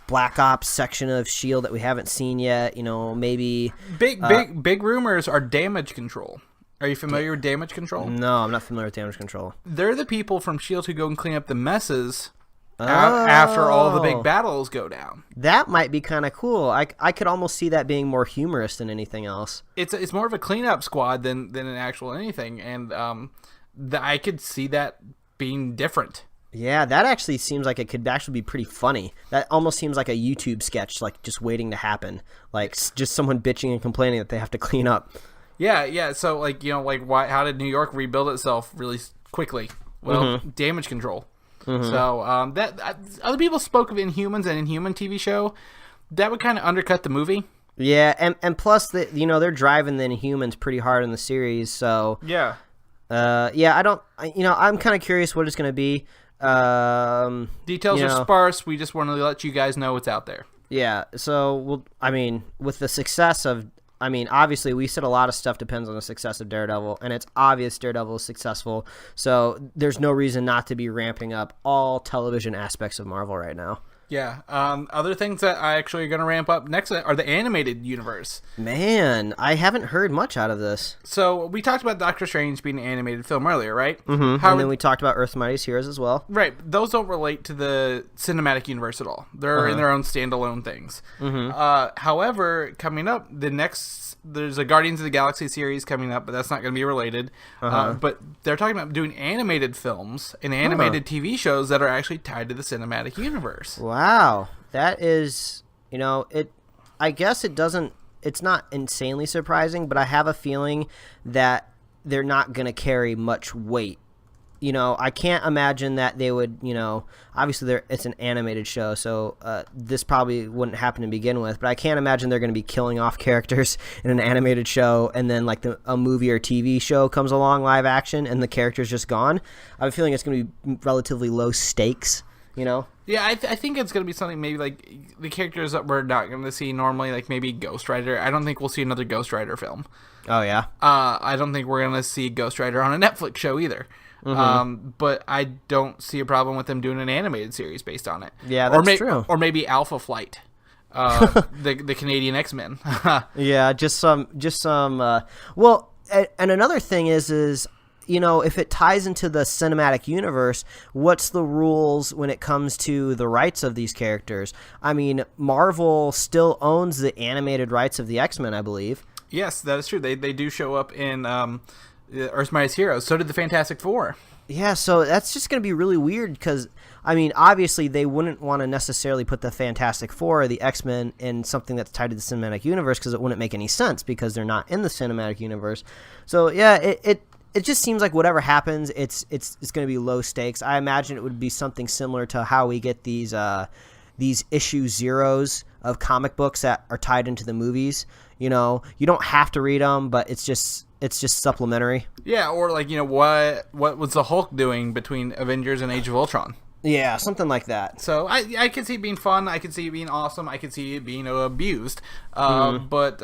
Black Ops section of S.H.I.E.L.D. that we haven't seen yet? You know, maybe big rumors are Damage Control. Are you familiar with Damage Control? No, I'm not familiar with Damage Control. They're the people from S.H.I.E.L.D. who go and clean up the messes after all the big battles go down. That might be kind of cool. I could almost see that being more humorous than anything else. It's more of a cleanup squad than an actual anything, and I could see that being different. Yeah, that actually seems like it could actually be pretty funny. That almost seems like a YouTube sketch, like just waiting to happen. Like just someone bitching and complaining that they have to clean up. Yeah. So, like, you know, like, how did New York rebuild itself really quickly? Well, damage control. So that other people spoke of Inhumans and Inhuman TV show. That would kind of undercut the movie. Yeah, and plus they're driving the Inhumans pretty hard in the series. So yeah, I'm kind of curious what it's going to be. Details are sparse. We just want to let you guys know it's out there. Yeah. So with the success of. Obviously, we said a lot of stuff depends on the success of Daredevil, and it's obvious Daredevil is successful, so there's no reason not to be ramping up all television aspects of Marvel right now. Yeah. Other things that I actually are going to ramp up next are the animated universe. Man, I haven't heard much out of this. So we talked about Doctor Strange being an animated film earlier, right? Mm-hmm. And then we talked about Earth's Mightiest Heroes as well. Right. Those don't relate to the cinematic universe at all. They're in their own standalone things. However, coming up, there's a Guardians of the Galaxy series coming up, but that's not going to be related. But they're talking about doing animated films and animated TV shows that are actually tied to the cinematic universe. Wow, that is, I guess it's not insanely surprising, but I have a feeling that they're not going to carry much weight. I can't imagine that they would, obviously it's an animated show, so this probably wouldn't happen to begin with, but I can't imagine they're going to be killing off characters in an animated show, and then like a movie or TV show comes along live action and the character's just gone. I have a feeling it's going to be relatively low stakes. Yeah, I think it's going to be something maybe like the characters that we're not going to see normally, like maybe Ghost Rider. I don't think we'll see another Ghost Rider film. Oh, yeah? I don't think we're going to see Ghost Rider on a Netflix show either. But I don't see a problem with them doing an animated series based on it. Yeah, that's true. Or maybe Alpha Flight, the Canadian X-Men. Yeah, just some. Well, and another thing is if it ties into the cinematic universe, what's the rules when it comes to the rights of these characters? Marvel still owns the animated rights of the X-Men, I believe. Yes, that is true. They do show up in Earth's Mightiest Heroes. So did the Fantastic Four. Yeah, so that's just going to be really weird because, obviously they wouldn't want to necessarily put the Fantastic Four or the X-Men in something that's tied to the cinematic universe because it wouldn't make any sense because they're not in the cinematic universe. So, yeah, it just seems like whatever happens, it's going to be low stakes. I imagine it would be something similar to how we get these issue zeros of comic books that are tied into the movies. You don't have to read them, but it's just supplementary. Yeah, or like what was the Hulk doing between Avengers and Age of Ultron? Yeah, something like that. So I could see it being fun. I could see it being awesome. I could see it being abused. But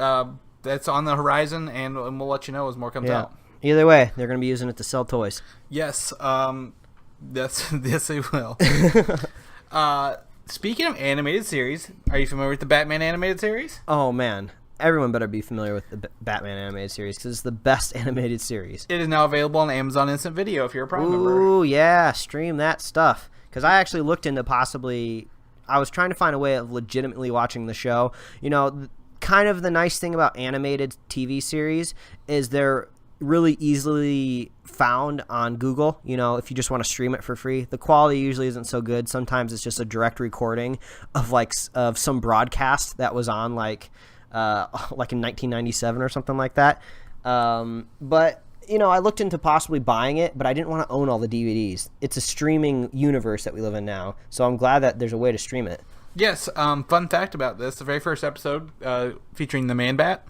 that's on the horizon, and we'll let you know as more comes out. Either way, they're going to be using it to sell toys. Yes, yes, they will. Speaking of animated series, are you familiar with the Batman animated series? Oh, man. Everyone better be familiar with the Batman animated series because it's the best animated series. It is now available on Amazon Instant Video if you're a Prime member. Ooh, yeah. Stream that stuff. Because I actually looked into I was trying to find a way of legitimately watching the show. Kind of the nice thing about animated TV series is they're really easily found on Google. If you just want to stream it for free, the quality usually isn't so good. Sometimes it's just a direct recording of some broadcast that was on like in 1997 or something like that. But I looked into possibly buying it, but I didn't want to own all the DVDs. It's a streaming universe that we live in now, so I'm glad that there's a way to stream it. Yes. Fun fact about this: the very first episode featuring the Man-Bat.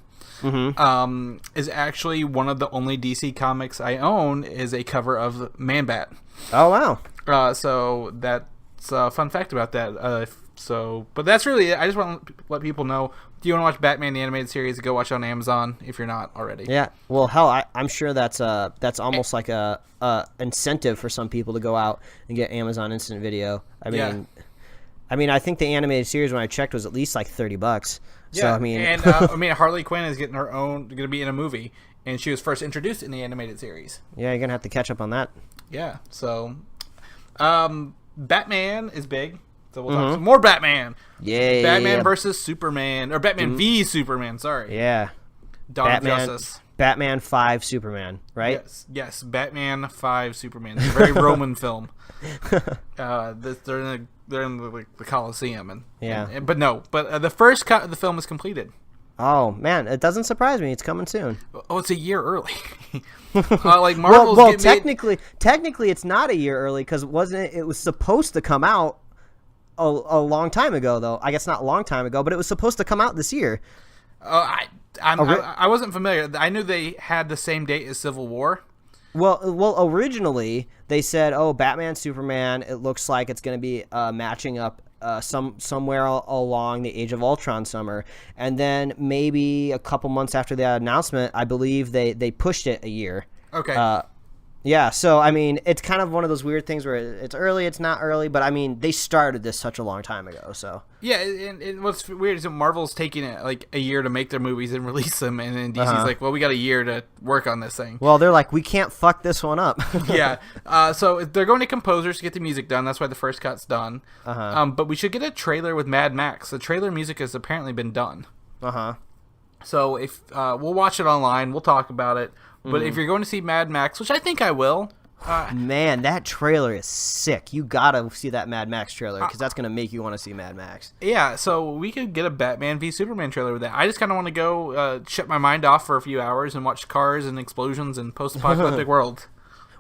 Is actually one of the only DC comics I own is a cover of Man-Bat. Oh, wow. So that's a fun fact about that. But that's really it. I just want to let people know, if you want to watch Batman the Animated Series, go watch it on Amazon if you're not already. Yeah. Well, hell, I'm sure that's almost like a incentive for some people to go out and get Amazon Instant Video. I think the animated series when I checked was at least like $30. Yeah, Harley Quinn is getting going to be in a movie, and she was first introduced in the animated series. Yeah, you're gonna have to catch up on that. Yeah, so, Batman is big, so we'll talk some more Batman. Yeah, Batman versus Superman, or Batman v Superman. Sorry. Yeah. Dawn of Justice. Batman 5 Superman, right? Yes, Batman 5 Superman. It's a very Roman film. They're in the Coliseum, but the first cut of the film is completed. Oh man, it doesn't surprise me. It's coming soon. Oh, it's a year early. Like Marvel's well, technically, it's not a year early because wasn't it? It was supposed to come out a long time ago, though. I guess not a long time ago, but it was supposed to come out this year. I wasn't familiar. I knew they had the same date as Civil War. Well, originally they said, "Oh, Batman, Superman. It looks like it's going to be matching up somewhere along the Age of Ultron summer." And then maybe a couple months after that announcement, I believe they pushed it a year. Okay. Yeah, so I mean, it's kind of one of those weird things where it's early, it's not early, but I mean, they started this such a long time ago, so. Yeah, and what's weird is that Marvel's taking it like a year to make their movies and release them, and then DC's like, well, we got a year to work on this thing. Well, they're like, we can't fuck this one up. Yeah, so they're going to composers to get the music done. That's why the first cut's done. But we should get a trailer with Mad Max. The trailer music has apparently been done. So if we'll watch it online, we'll talk about it. But if you're going to see Mad Max, which I think I will. Man, that trailer is sick. You gotta see that Mad Max trailer because that's gonna make you want to see Mad Max. Yeah, so we could get a Batman v Superman trailer with that. I just kind of want to go shut my mind off for a few hours and watch cars and explosions and post-apocalyptic world.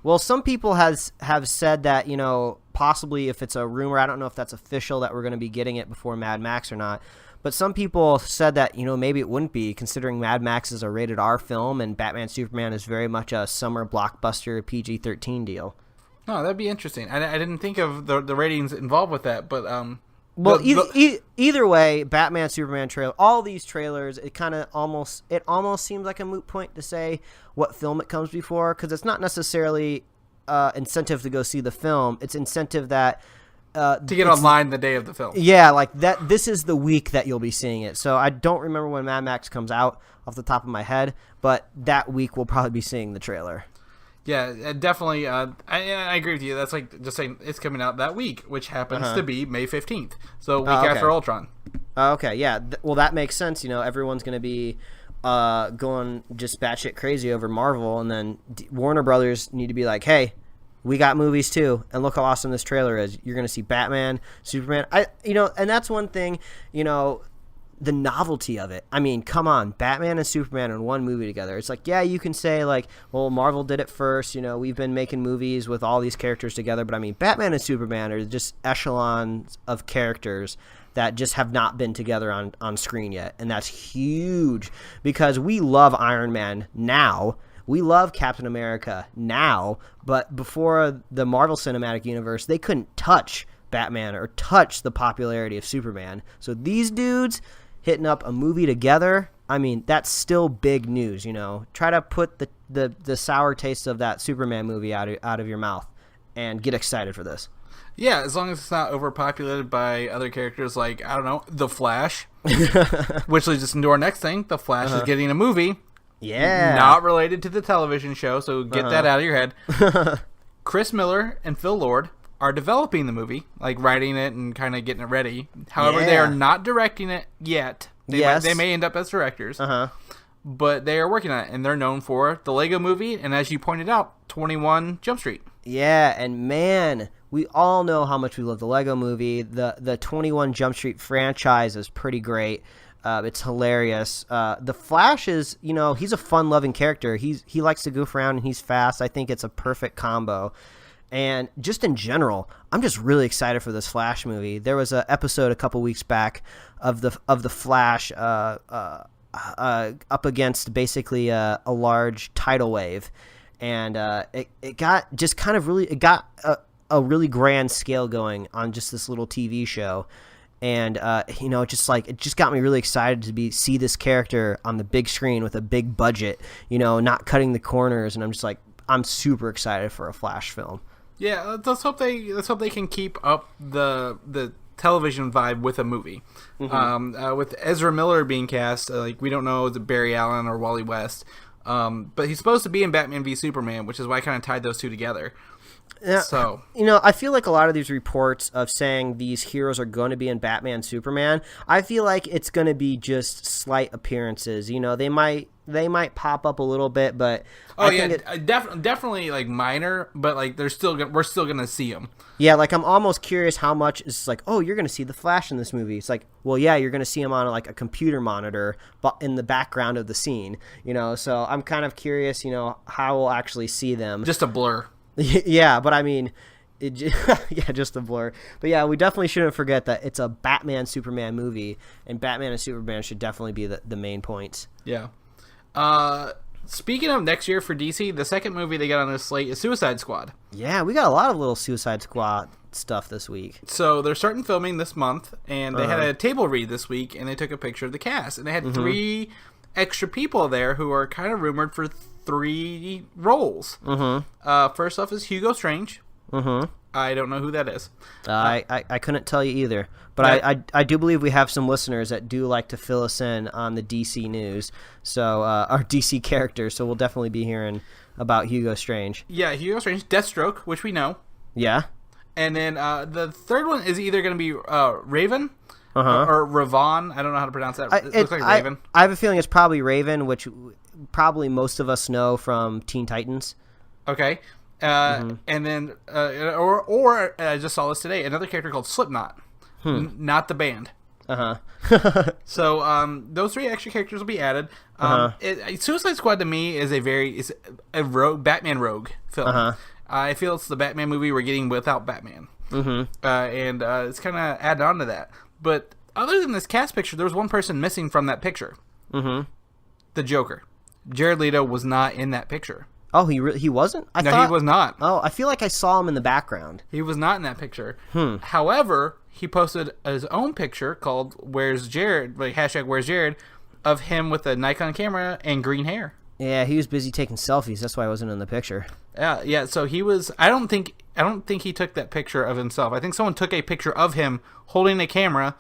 Well, some people have said that, you know, possibly if it's a rumor, I don't know if that's official that we're going to be getting it before Mad Max or not. But some people said that, you know, maybe it wouldn't be, considering Mad Max is a rated R film and Batman Superman is very much a summer blockbuster PG-13 deal. Oh, that'd be interesting. I didn't think of the ratings involved with that, but well, either way, Batman Superman trailer, all these trailers, it almost seems like a moot point to say what film it comes before, because it's not necessarily incentive to go see the film. It's incentive that to get online the day of the film. Yeah, like that. This is the week that you'll be seeing it. So I don't remember when Mad Max comes out off the top of my head, but that week we'll probably be seeing the trailer. Yeah, definitely. I agree with you. That's like just saying it's coming out that week, which happens to be May 15th. So week after Ultron. Okay, yeah. Well, that makes sense. You know, everyone's going to be going just batshit crazy over Marvel, and then Warner Brothers need to be like, hey, we got movies too, and look how awesome this trailer is. You're going to see Batman, Superman. And that's one thing, you know, the novelty of it. I mean, come on, Batman and Superman in one movie together. It's like, yeah, you can say like, well, Marvel did it first. You know, we've been making movies with all these characters together, but I mean, Batman and Superman are just echelons of characters that just have not been together on screen yet, and that's huge because we love Iron Man now. We love Captain America now, but before the Marvel Cinematic Universe, they couldn't touch Batman or touch the popularity of Superman. So these dudes hitting up a movie together, I mean, that's still big news, you know. Try to put the sour taste of that Superman movie out of your mouth and get excited for this. Yeah, as long as it's not overpopulated by other characters like, I don't know, The Flash, which leads us into our next thing. The Flash is getting a movie. Yeah. Not related to the television show, so get that out of your head. Chris Miller and Phil Lord are developing the movie, like writing it and kind of getting it ready. However, they are not directing it yet. They may end up as directors. But they are working on it, and they're known for the Lego Movie, and as you pointed out, 21 Jump Street. Yeah, and man, we all know how much we love the Lego Movie. The 21 Jump Street franchise is pretty great. It's hilarious. The Flash is, you know, he's a fun-loving character. He likes to goof around and he's fast. I think it's a perfect combo. And just in general, I'm just really excited for this Flash movie. There was an episode a couple weeks back of the Flash up against basically a large tidal wave, and it got just kind of really a really grand scale going on just this little TV show. And you know, just like it just got me really excited to see this character on the big screen with a big budget, you know, not cutting the corners. And I'm super excited for a Flash film. Yeah, let's hope they can keep up the television vibe with a movie. With Ezra Miller being cast, like we don't know is it Barry Allen or Wally West, but he's supposed to be in Batman v Superman, which is why I kind of tied those two together. Yeah, so you know, I feel like a lot of these reports of saying these heroes are going to be in Batman Superman, I feel like it's going to be just slight appearances. You know, they might they might pop up a little bit, but definitely like minor, but like we're still gonna see them. Yeah, like I'm almost curious how much is like, oh, you're gonna see the Flash in this movie. It's like, well, yeah, you're gonna see him on like a computer monitor, but in the background of the scene, So I'm kind of curious, how we'll actually see them. Just a blur. Yeah, but I mean, yeah, just a blur. But yeah, we definitely shouldn't forget that it's a Batman Superman movie, and Batman and Superman should definitely be the main points. Yeah. Speaking of next year for DC, the second movie they got on this slate is Suicide Squad. Yeah, we got a lot of little Suicide Squad stuff this week. So they're starting filming this month, and they had a table read this week, and they took a picture of the cast, and they had 3 extra people there who are kind of rumored for 3 roles. First off is Hugo Strange. I don't know who that is. I couldn't tell you either. But I do believe we have some listeners that do like to fill us in on the DC news. So our DC characters. So we'll definitely be hearing about Hugo Strange. Yeah, Hugo Strange. Deathstroke, which we know. Yeah. And then the third one is either going to be Raven or Ravon. I don't know how to pronounce that. It looks like Raven. I have a feeling it's probably Raven, which probably most of us know from Teen Titans. Okay. And then, or I just saw this today, another character called Slipknot, not the band. So those 3 extra characters will be added. Suicide Squad to me is a rogue Batman rogue film. I feel it's the Batman movie we're getting without Batman, and it's kind of added on to that. But other than this cast picture, there was one person missing from that picture. The Joker. Jared Leto was not in that picture. Oh, he wasn't? He was not. Oh, I feel like I saw him in the background. He was not in that picture. However, he posted his own picture called "Where's Jared?" like hashtag Where's Jared, of him with a Nikon camera and green hair. Yeah, he was busy taking selfies. That's why I wasn't in the picture. Yeah. So he was. I don't think he took that picture of himself. I think someone took a picture of him holding a camera,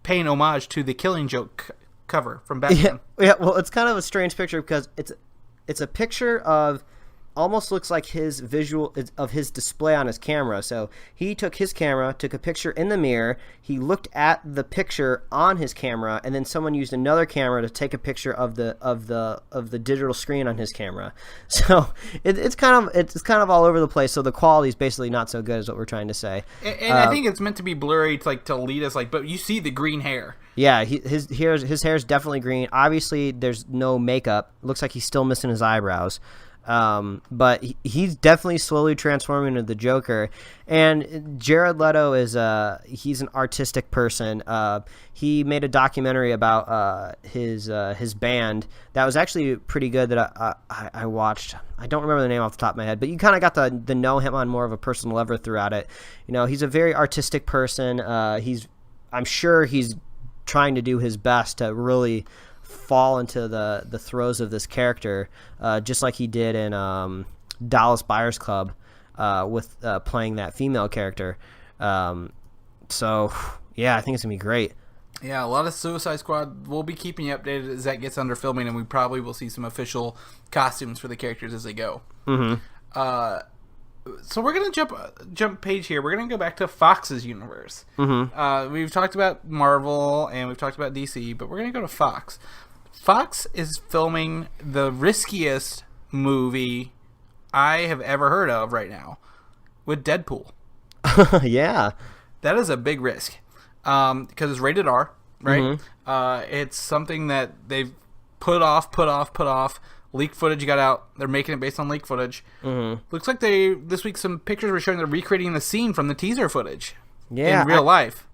paying homage to the Killing Joke cover from Batman. Yeah. Well, it's kind of a strange picture because it's a picture of. Almost looks like his visual of his display on his camera. So he took his camera, took a picture in the mirror. He looked at the picture on his camera, and then someone used another camera to take a picture of the digital screen on his camera. So it's kind of all over the place. So the quality is basically not so good, is what we're trying to say. And I think it's meant to be blurry, to lead us. But you see the green hair. Yeah, his hair is definitely green. Obviously, there's no makeup. Looks like he's still missing his eyebrows. But he's definitely slowly transforming into the Joker, and Jared Leto he's an artistic person. He made a documentary about his band that was actually pretty good that I watched. I don't remember the name off the top of my head, but you kind of got to know him on more of a personal level throughout it. He's a very artistic person. I'm sure he's trying to do his best to really fall into the throes of this character, just like he did in Dallas Buyers Club with playing that female character. So, yeah, I think it's going to be great. Yeah, a lot of Suicide Squad. We'll be keeping you updated as that gets under filming, and we probably will see some official costumes for the characters as they go. So we're going to jump page here. We're going to go back to Fox's universe. We've talked about Marvel and we've talked about DC, but we're going to go to Fox. Fox is filming the riskiest movie I have ever heard of right now with Deadpool. Yeah. That is a big risk because it's rated R, right? It's something that they've put off. Leaked footage got out. They're making it based on leaked footage. Looks like this week some pictures were showing they're recreating the scene from the teaser footage in real life.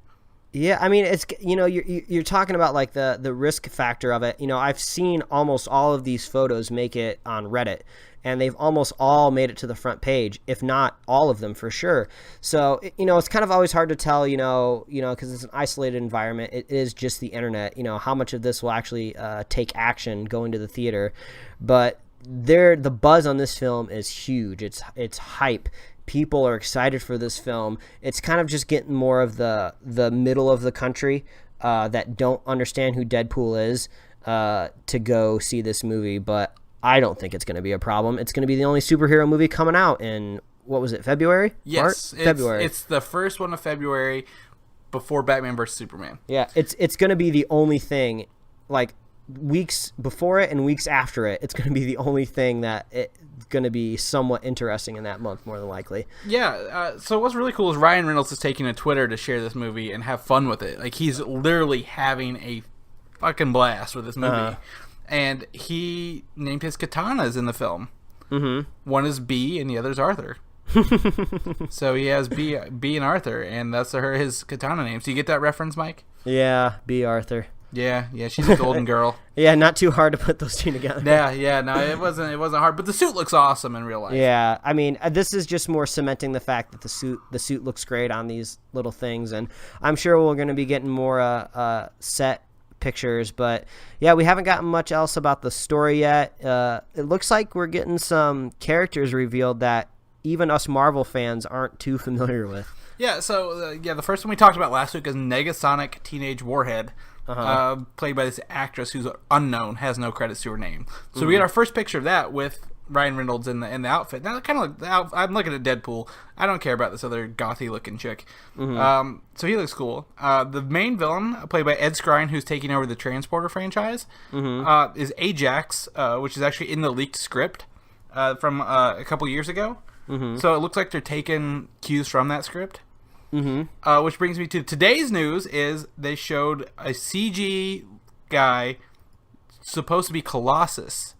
Yeah, I mean, it's you're talking about like the risk factor of it. I've seen almost all of these photos make it on Reddit, and they've almost all made it to the front page, if not all of them for sure. So it's kind of always hard to tell, because it's an isolated environment. It is just the internet. How much of this will actually take action going to the theater, but the buzz on this film is huge. It's hype. People are excited for this film. It's kind of just getting more of the middle of the country that don't understand who Deadpool is to go see this movie. But I don't think it's going to be a problem. It's going to be the only superhero movie coming out in, what was it, February? Yes, February. It's the first one of February before Batman vs. Superman. Yeah, it's going to be the only thing, like, weeks before it and weeks after it, it's going to be the only thing that it's going to be somewhat interesting in that month, more than likely. Yeah, so what's really cool is Ryan Reynolds is taking to Twitter to share this movie and have fun with it. Like, he's literally having a fucking blast with this movie. And he named his katanas in the film. Mm-hmm. One is B and the other is Arthur. So he has B and Arthur, and that's his katana names. Do you get that reference, Mike? Yeah, B. Arthur. Yeah, she's a golden girl. Yeah, not too hard to put those two together. Yeah, no, it wasn't hard, but the suit looks awesome in real life. Yeah, I mean, this is just more cementing the fact that the suit looks great on these little things, and I'm sure we're going to be getting more set pictures, but yeah, we haven't gotten much else about the story yet. It looks like we're getting some characters revealed that even us Marvel fans aren't too familiar with. Yeah, so the first one we talked about last week is Negasonic Teenage Warhead. Played by this actress who's unknown, has no credits to her name. So we get our first picture of that with Ryan Reynolds in the outfit. Now, kind of like I'm looking at Deadpool. I don't care about this other gothy looking chick. So he looks cool. The main villain, played by Ed Skrein, who's taking over the Transporter franchise, is Ajax, which is actually in the leaked script from a couple years ago. So it looks like they're taking cues from that script. Which brings me to today's news is they showed a CG guy supposed to be Colossus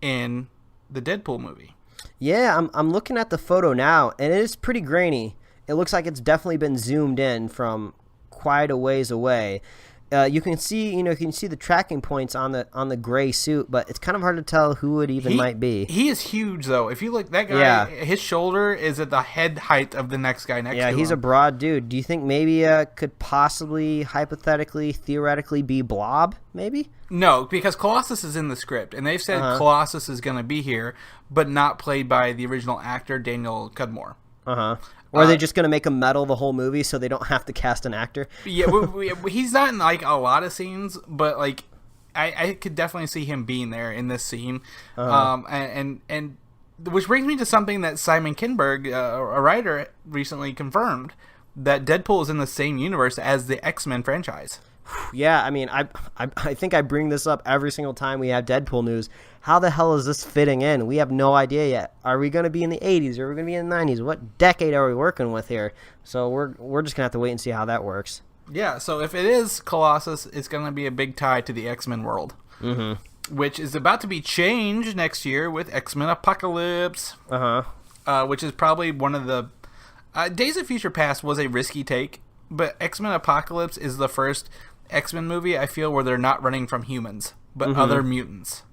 in the Deadpool movie. Yeah, I'm looking at the photo now, and it is pretty grainy. It looks like it's definitely been zoomed in from quite a ways away. You can see the tracking points on the gray suit, but it's kind of hard to tell who it even might be. He is huge, though. If you look, that guy, his shoulder is at the head height of the next guy next to him. Yeah, he's a broad dude. Do you think maybe could possibly, hypothetically, theoretically be Blob, maybe? No, because Colossus is in the script, and they've said Colossus is going to be here, but not played by the original actor, Daniel Cudmore. Or are they just going to make him metal the whole movie so they don't have to cast an actor? Yeah, he's not in like a lot of scenes, but like I could definitely see him being there in this scene. And which brings me to something that Simon Kinberg, a writer, recently confirmed, that Deadpool is in the same universe as the X-Men franchise. Yeah, I mean, I think I bring this up every single time we have Deadpool news. How the hell is this fitting in? We have no idea yet. Are we going to be in the 80s? Are we going to be in the 90s? What decade are we working with here? So we're just going to have to wait and see how that works. Yeah, so if it is Colossus, it's going to be a big tie to the X-Men world, which is about to be changed next year with X-Men Apocalypse, which is probably one of the... Days of Future Past was a risky take, but X-Men Apocalypse is the first X-Men movie, I feel, where they're not running from humans, but other mutants.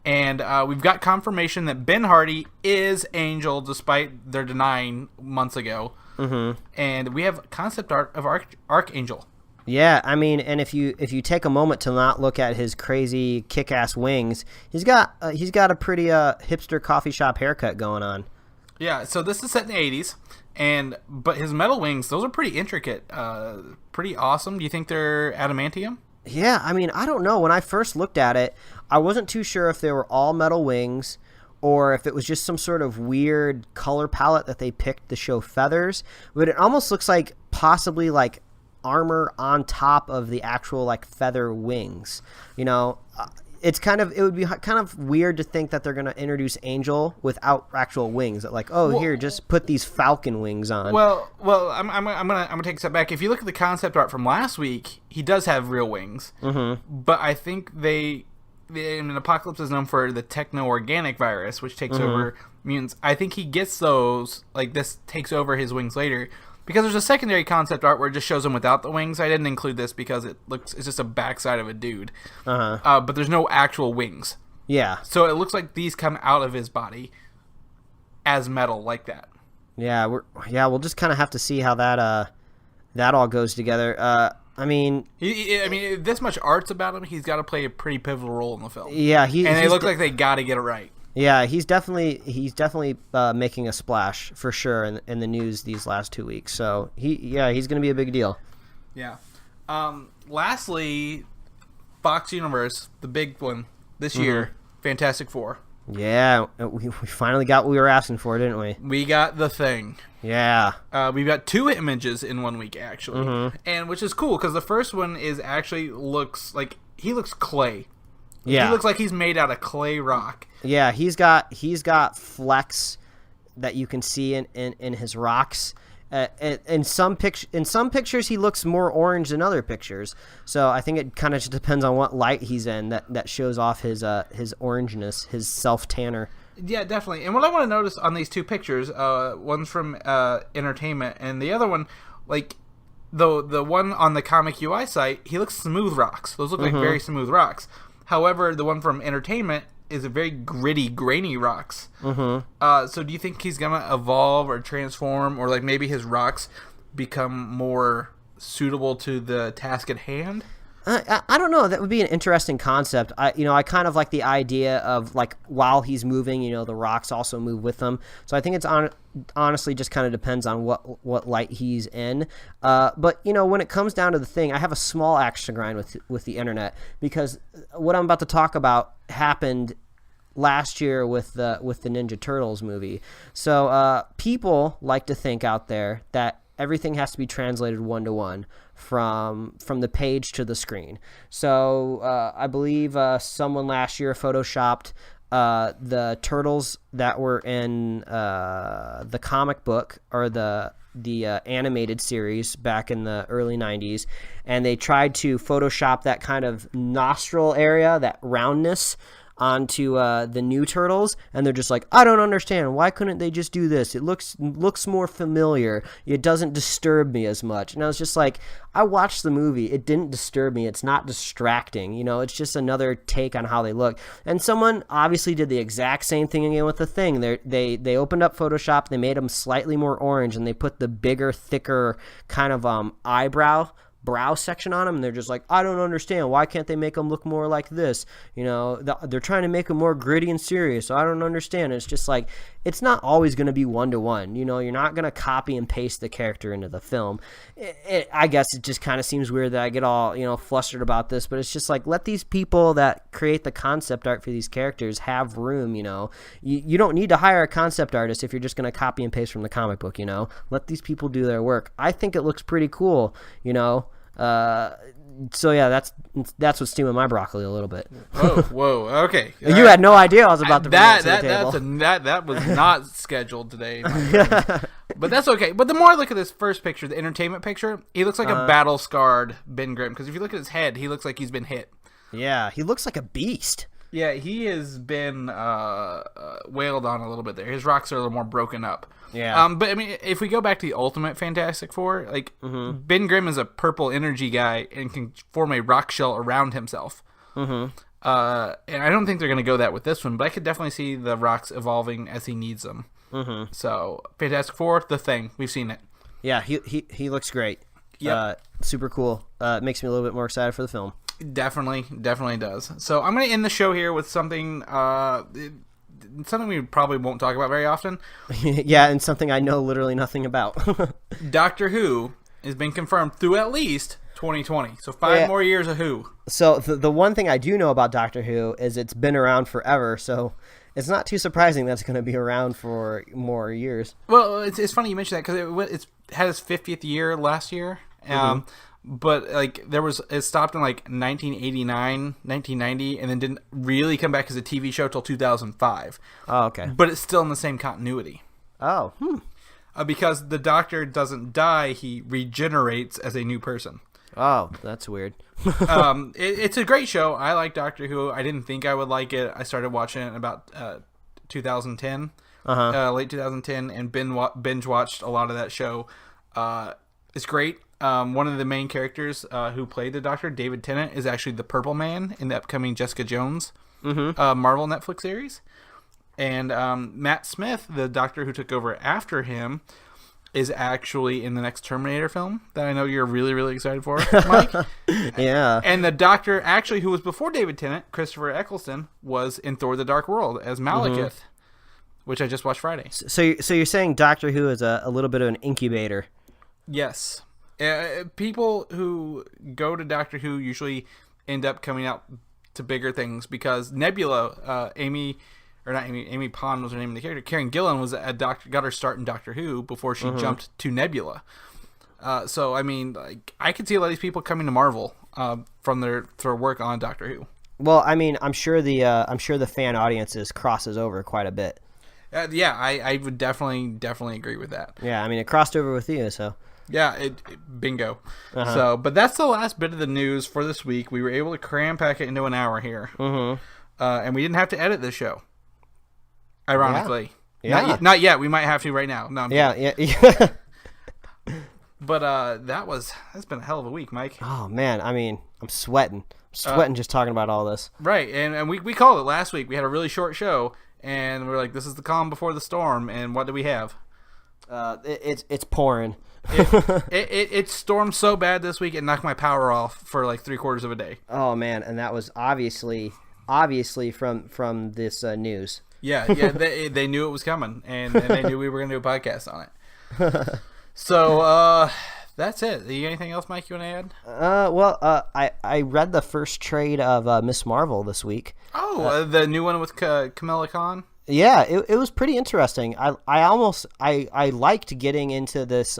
And we've got confirmation that Ben Hardy is Angel, despite their denying months ago. And we have concept art of Archangel. Yeah, I mean, and if you take a moment to not look at his crazy kick-ass wings, he's got a pretty hipster coffee shop haircut going on. Yeah, so this is set in the 80s, but his metal wings, those are pretty intricate, pretty awesome. Do you think they're adamantium? Yeah, I mean, I don't know. When I first looked at it, I wasn't too sure if they were all metal wings or if it was just some sort of weird color palette that they picked to show feathers. But it almost looks like possibly like armor on top of the actual like feather wings. You know, it would be kind of weird to think that they're going to introduce Angel without actual wings. That like, here, just put these falcon wings on. Well, I'm gonna take a step back. If you look at the concept art from last week, he does have real wings. But I think Apocalypse is known for the techno-organic virus, which takes over mutants. I think he gets those, like this takes over his wings later. Because there's a secondary concept art where it just shows him without the wings. I didn't include this because it's just a backside of a dude. But there's no actual wings. Yeah. So it looks like these come out of his body as metal like that. Yeah, we'll just kind of have to see how that all goes together. I mean, this much art's about him. He's got to play a pretty pivotal role in the film. Yeah, they look like they got to get it right. Yeah, he's definitely making a splash for sure in the news these last 2 weeks. So he's going to be a big deal. Yeah. Lastly, Fox Universe, the big one this year, Fantastic Four. Yeah, we finally got what we were asking for, didn't we? We got The Thing. Yeah. We've got 2 images in 1 week, actually. And which is cool, because the first one is actually looks like he looks clay. Yeah. He looks like he's made out of clay rock. Yeah, he's got flecks that you can see in his rocks. In some pictures, he looks more orange than other pictures. So I think it kind of just depends on what light he's in that shows off his orangeness, his self tanner. Yeah, definitely. And what I want to notice on these two pictures, one's from Entertainment, and the other one, like the one on the Comic UI site, he looks smooth rocks. Those look like very smooth rocks. However, the one from Entertainment is a very gritty, grainy rocks. So do you think he's gonna evolve or transform, or like maybe his rocks become more suitable to the task at hand? I don't know. That would be an interesting concept. I kind of like the idea of like while he's moving, the rocks also move with him. So I think it's honestly just kind of depends on what light he's in. But when it comes down to the thing, I have a small axe to grind with the internet, because what I'm about to talk about happened last year with the Ninja Turtles movie. So people like to think out there that everything has to be translated 1-to-1 from the page to the screen. So I believe someone last year photoshopped the turtles that were in the comic book or the animated series back in the early 90s, and they tried to Photoshop that kind of nostril area, that roundness, onto the new turtles, and they're just like, I don't understand. Why couldn't they just do this? It looks more familiar. It doesn't disturb me as much. And I was just like, I watched the movie. It didn't disturb me. It's not distracting. It's just another take on how they look. And someone obviously did the exact same thing again with the Thing. They opened up Photoshop. They made them slightly more orange, and they put the bigger, thicker kind of brow section on them, and they're just like, I don't understand. Why can't they make them look more like this? They're trying to make them more gritty and serious, so I don't understand. It's just like, it's not always going to be 1-to-1. You're not going to copy and paste the character into the film. I guess it just kind of seems weird that I get all flustered about this, but it's just like, let these people that create the concept art for these characters have room. You don't need to hire a concept artist if you're just going to copy and paste from the comic book. Let these people do their work. I think it looks pretty cool. So yeah, that's what's steaming my broccoli a little bit. Whoa, okay. You had no idea I was about to bring that to the table. That was not scheduled today. But that's okay. But the more I look at this first picture, the Entertainment picture, he looks like a battle-scarred Ben Grimm. Because if you look at his head, he looks like he's been hit. Yeah, he looks like a beast. Yeah, he has been wailed on a little bit there. His rocks are a little more broken up. Yeah. But I mean, if we go back to the Ultimate Fantastic Four, like Ben Grimm is a purple energy guy and can form a rock shell around himself. And I don't think they're going to go that with this one, but I could definitely see the rocks evolving as he needs them. So Fantastic Four, the Thing, we've seen it. Yeah, he looks great. Yep. Super cool. It makes me a little bit more excited for the film. Definitely does. So I'm going to end the show here with something we probably won't talk about very often. Yeah, and something I know literally nothing about. Doctor Who has been confirmed through at least 2020. So 5 more years of Who. So the one thing I do know about Doctor Who is it's been around forever, so it's not too surprising that's going to be around for more years. Well, it's funny you mention that because it had its 50th year last year. But like it stopped in like 1989, 1990, and then didn't really come back as a TV show till 2005. Oh, okay. But it's still in the same continuity. Oh, because the Doctor doesn't die; he regenerates as a new person. Oh, that's weird. It's a great show. I like Doctor Who. I didn't think I would like it. I started watching it in about 2010, late 2010, and binge watched a lot of that show. It's great. One of the main characters who played the Doctor, David Tennant, is actually the Purple Man in the upcoming Jessica Jones Marvel Netflix series. And Matt Smith, the Doctor who took over after him, is actually in the next Terminator film that I know you're really, really excited for, Mike. Yeah. And the Doctor, actually, who was before David Tennant, Christopher Eccleston, was in Thor: The Dark World as Malekith, which I just watched Friday. So you're saying Doctor Who is a little bit of an incubator? Yes. People who go to Doctor Who usually end up coming out to bigger things because Nebula, Amy Pond was her name of the character. Karen Gillan was got her start in Doctor Who before she jumped to Nebula. So I mean, like, I could see a lot of these people coming to Marvel from their work on Doctor Who. Well, I mean, I'm sure the fan audiences crosses over quite a bit. Yeah, I would definitely agree with that. Yeah, I mean, it crossed over with you, so. Yeah, bingo. So, but that's the last bit of the news for this week. We were able to cram pack it into an hour here, and we didn't have to edit this show. Ironically, not yet. We might have to right now. No, I'm yeah. But that's been a hell of a week, Mike. Oh man, I mean, I'm sweating just talking about all this. Right, and we called it last week. We had a really short show, and we're like, this is the calm before the storm. And what do we have? It's pouring. It stormed so bad this week it knocked my power off for like 3/4 of a day. Oh man, and that was obviously from this news. Yeah, they knew it was coming, and they knew we were going to do a podcast on it. So that's it. You got anything else, Mike, you want to add? Well, I read the first trade of Miss Marvel this week. Oh, the new one with Kamala Khan? Yeah, it was pretty interesting. I liked getting into this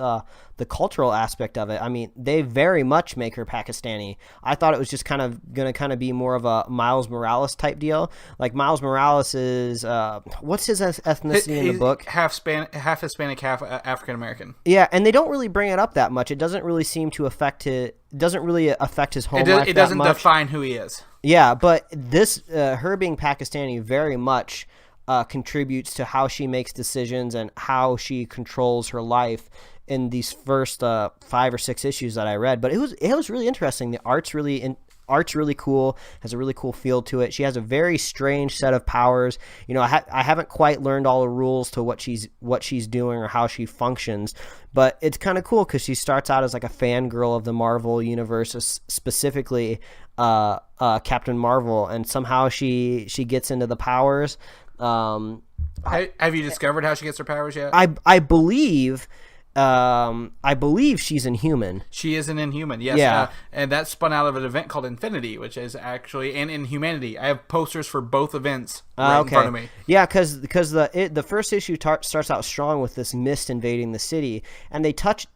the cultural aspect of it. I mean, they very much make her Pakistani. I thought it was just going to be more of a Miles Morales type deal. Like Miles Morales is what's his ethnicity in the book? Half Hispanic, half African American. Yeah, and they don't really bring it up that much. It doesn't really seem to affect it. Doesn't really affect his home life. It doesn't that much. define who he is. Yeah, but this her being Pakistani very much contributes to how she makes decisions and how she controls her life in these first 5 or 6 issues that I read. But it was really interesting. The art's really cool, has a really cool feel to it. She has a very strange set of powers. You know, I haven't quite learned all the rules to what she's doing or how she functions, but it's kind of cool because she starts out as like a fangirl of the Marvel universe, specifically Captain Marvel, and somehow she gets into the powers. Have you discovered how she gets her powers yet? I believe she's Inhuman. She is an Inhuman, yes. Yeah. And that spun out of an event called Infinity, which is actually an Inhumanity. I have posters for both events in front of me. Yeah, because the first issue starts out strong with this mist invading the city, and they touch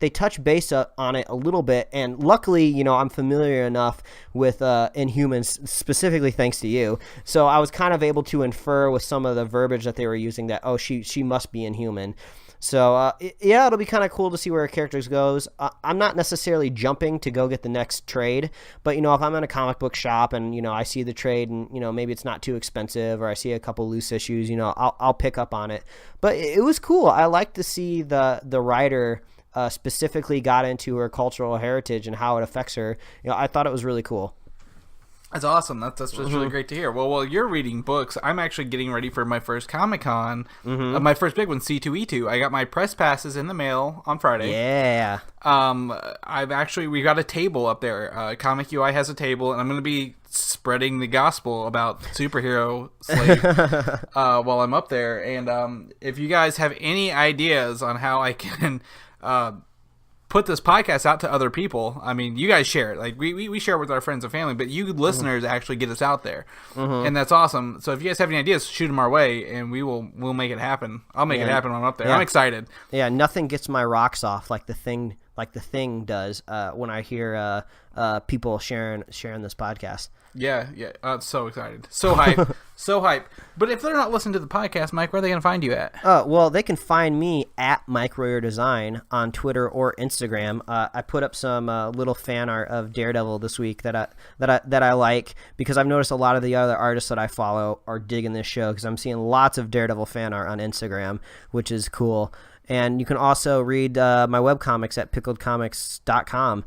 base on it a little bit. And luckily, you know, I'm familiar enough with Inhumans, specifically thanks to you. So I was kind of able to infer with some of the verbiage that they were using that she must be Inhuman. So, yeah, it'll be kind of cool to see where her characters goes. I'm not necessarily jumping to go get the next trade, but, you know, if I'm in a comic book shop and, you know, I see the trade and, you know, maybe it's not too expensive or I see a couple loose issues, you know, I'll pick up on it. But it was cool. I like to see the writer specifically got into her cultural heritage and how it affects her. You know, I thought it was really cool. That's awesome. That's just really great to hear. Well, while you're reading books, I'm actually getting ready for my first Comic-Con, my first big one, C2E2. I got my press passes in the mail on Friday. Yeah. We got a table up there. Comic UI has a table, and I'm going to be spreading the gospel about Superhero Slate while I'm up there. And if you guys have any ideas on how I can put this podcast out to other people, I mean, you guys share it. Like we share it with our friends and family, but you listeners actually get us out there, and that's awesome. So if you guys have any ideas, shoot them our way, and we'll make it happen. I'll make it happen when I'm up there. I'm excited. Yeah, nothing gets my rocks off like the thing does when I hear people sharing this podcast. Yeah, so excited, so hype, so hype. But if they're not listening to the podcast, Mike, where are they going to find you at? Well, they can find me at Mike Royer Design on Twitter or Instagram. I put up some little fan art of Daredevil this week that I like, because I've noticed a lot of the other artists that I follow are digging this show, because I'm seeing lots of Daredevil fan art on Instagram, which is cool. And you can also read my webcomics at pickledcomics.com.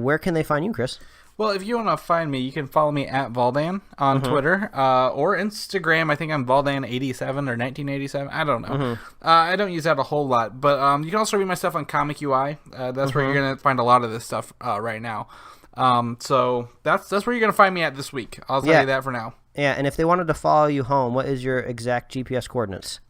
Where can they find you, Chris? Well, if you want to find me, you can follow me at Valdan on Twitter or Instagram. I think I'm Valdan87 or 1987. I don't know. I don't use that a whole lot. But you can also read my stuff on Comic UI. That's where you're going to find a lot of this stuff right now. So that's where you're going to find me at this week. I'll tell you that for now. Yeah, and if they wanted to follow you home, what is your exact GPS coordinates?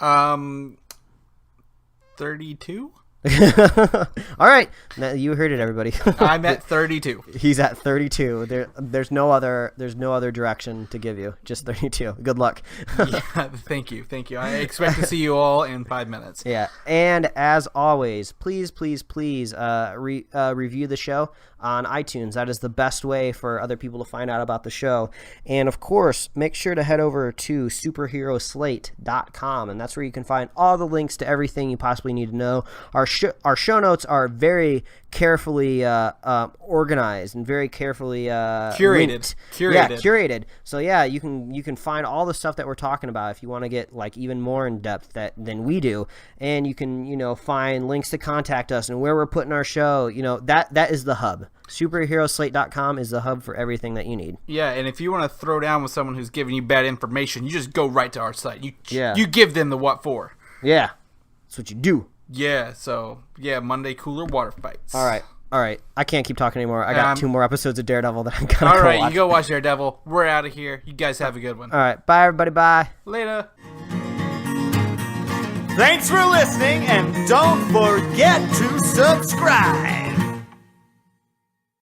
32? All right, now, you heard it, everybody. I'm at 32. He's at 32. There's no other direction to give you. Just 32. Good luck. Yeah, thank you. I expect to see you all in 5 minutes. Yeah, and as always, please review the show on iTunes. That is the best way for other people to find out about the show. And, of course, make sure to head over to superheroslate.com, and that's where you can find all the links to everything you possibly need to know. Our show notes are very carefully organized and very carefully curated. Yeah, curated. So yeah, you can find all the stuff that we're talking about if you want to get like even more in depth than we do, and you can find links to contact us and where we're putting our show. That is the hub. Superheroslate.com is the hub for everything that you need. Yeah, and if you want to throw down with someone who's giving you bad information, you just go right to our site. You give them the what for. Yeah, that's what you do. Yeah, so, Monday cooler water fights. All right. I can't keep talking anymore. I got 2 more episodes of Daredevil that I'm going to All right, watch. you go watch Daredevil. We're out of here. You guys have a good one. All right. Bye, everybody. Bye. Later. Thanks for listening, and don't forget to subscribe.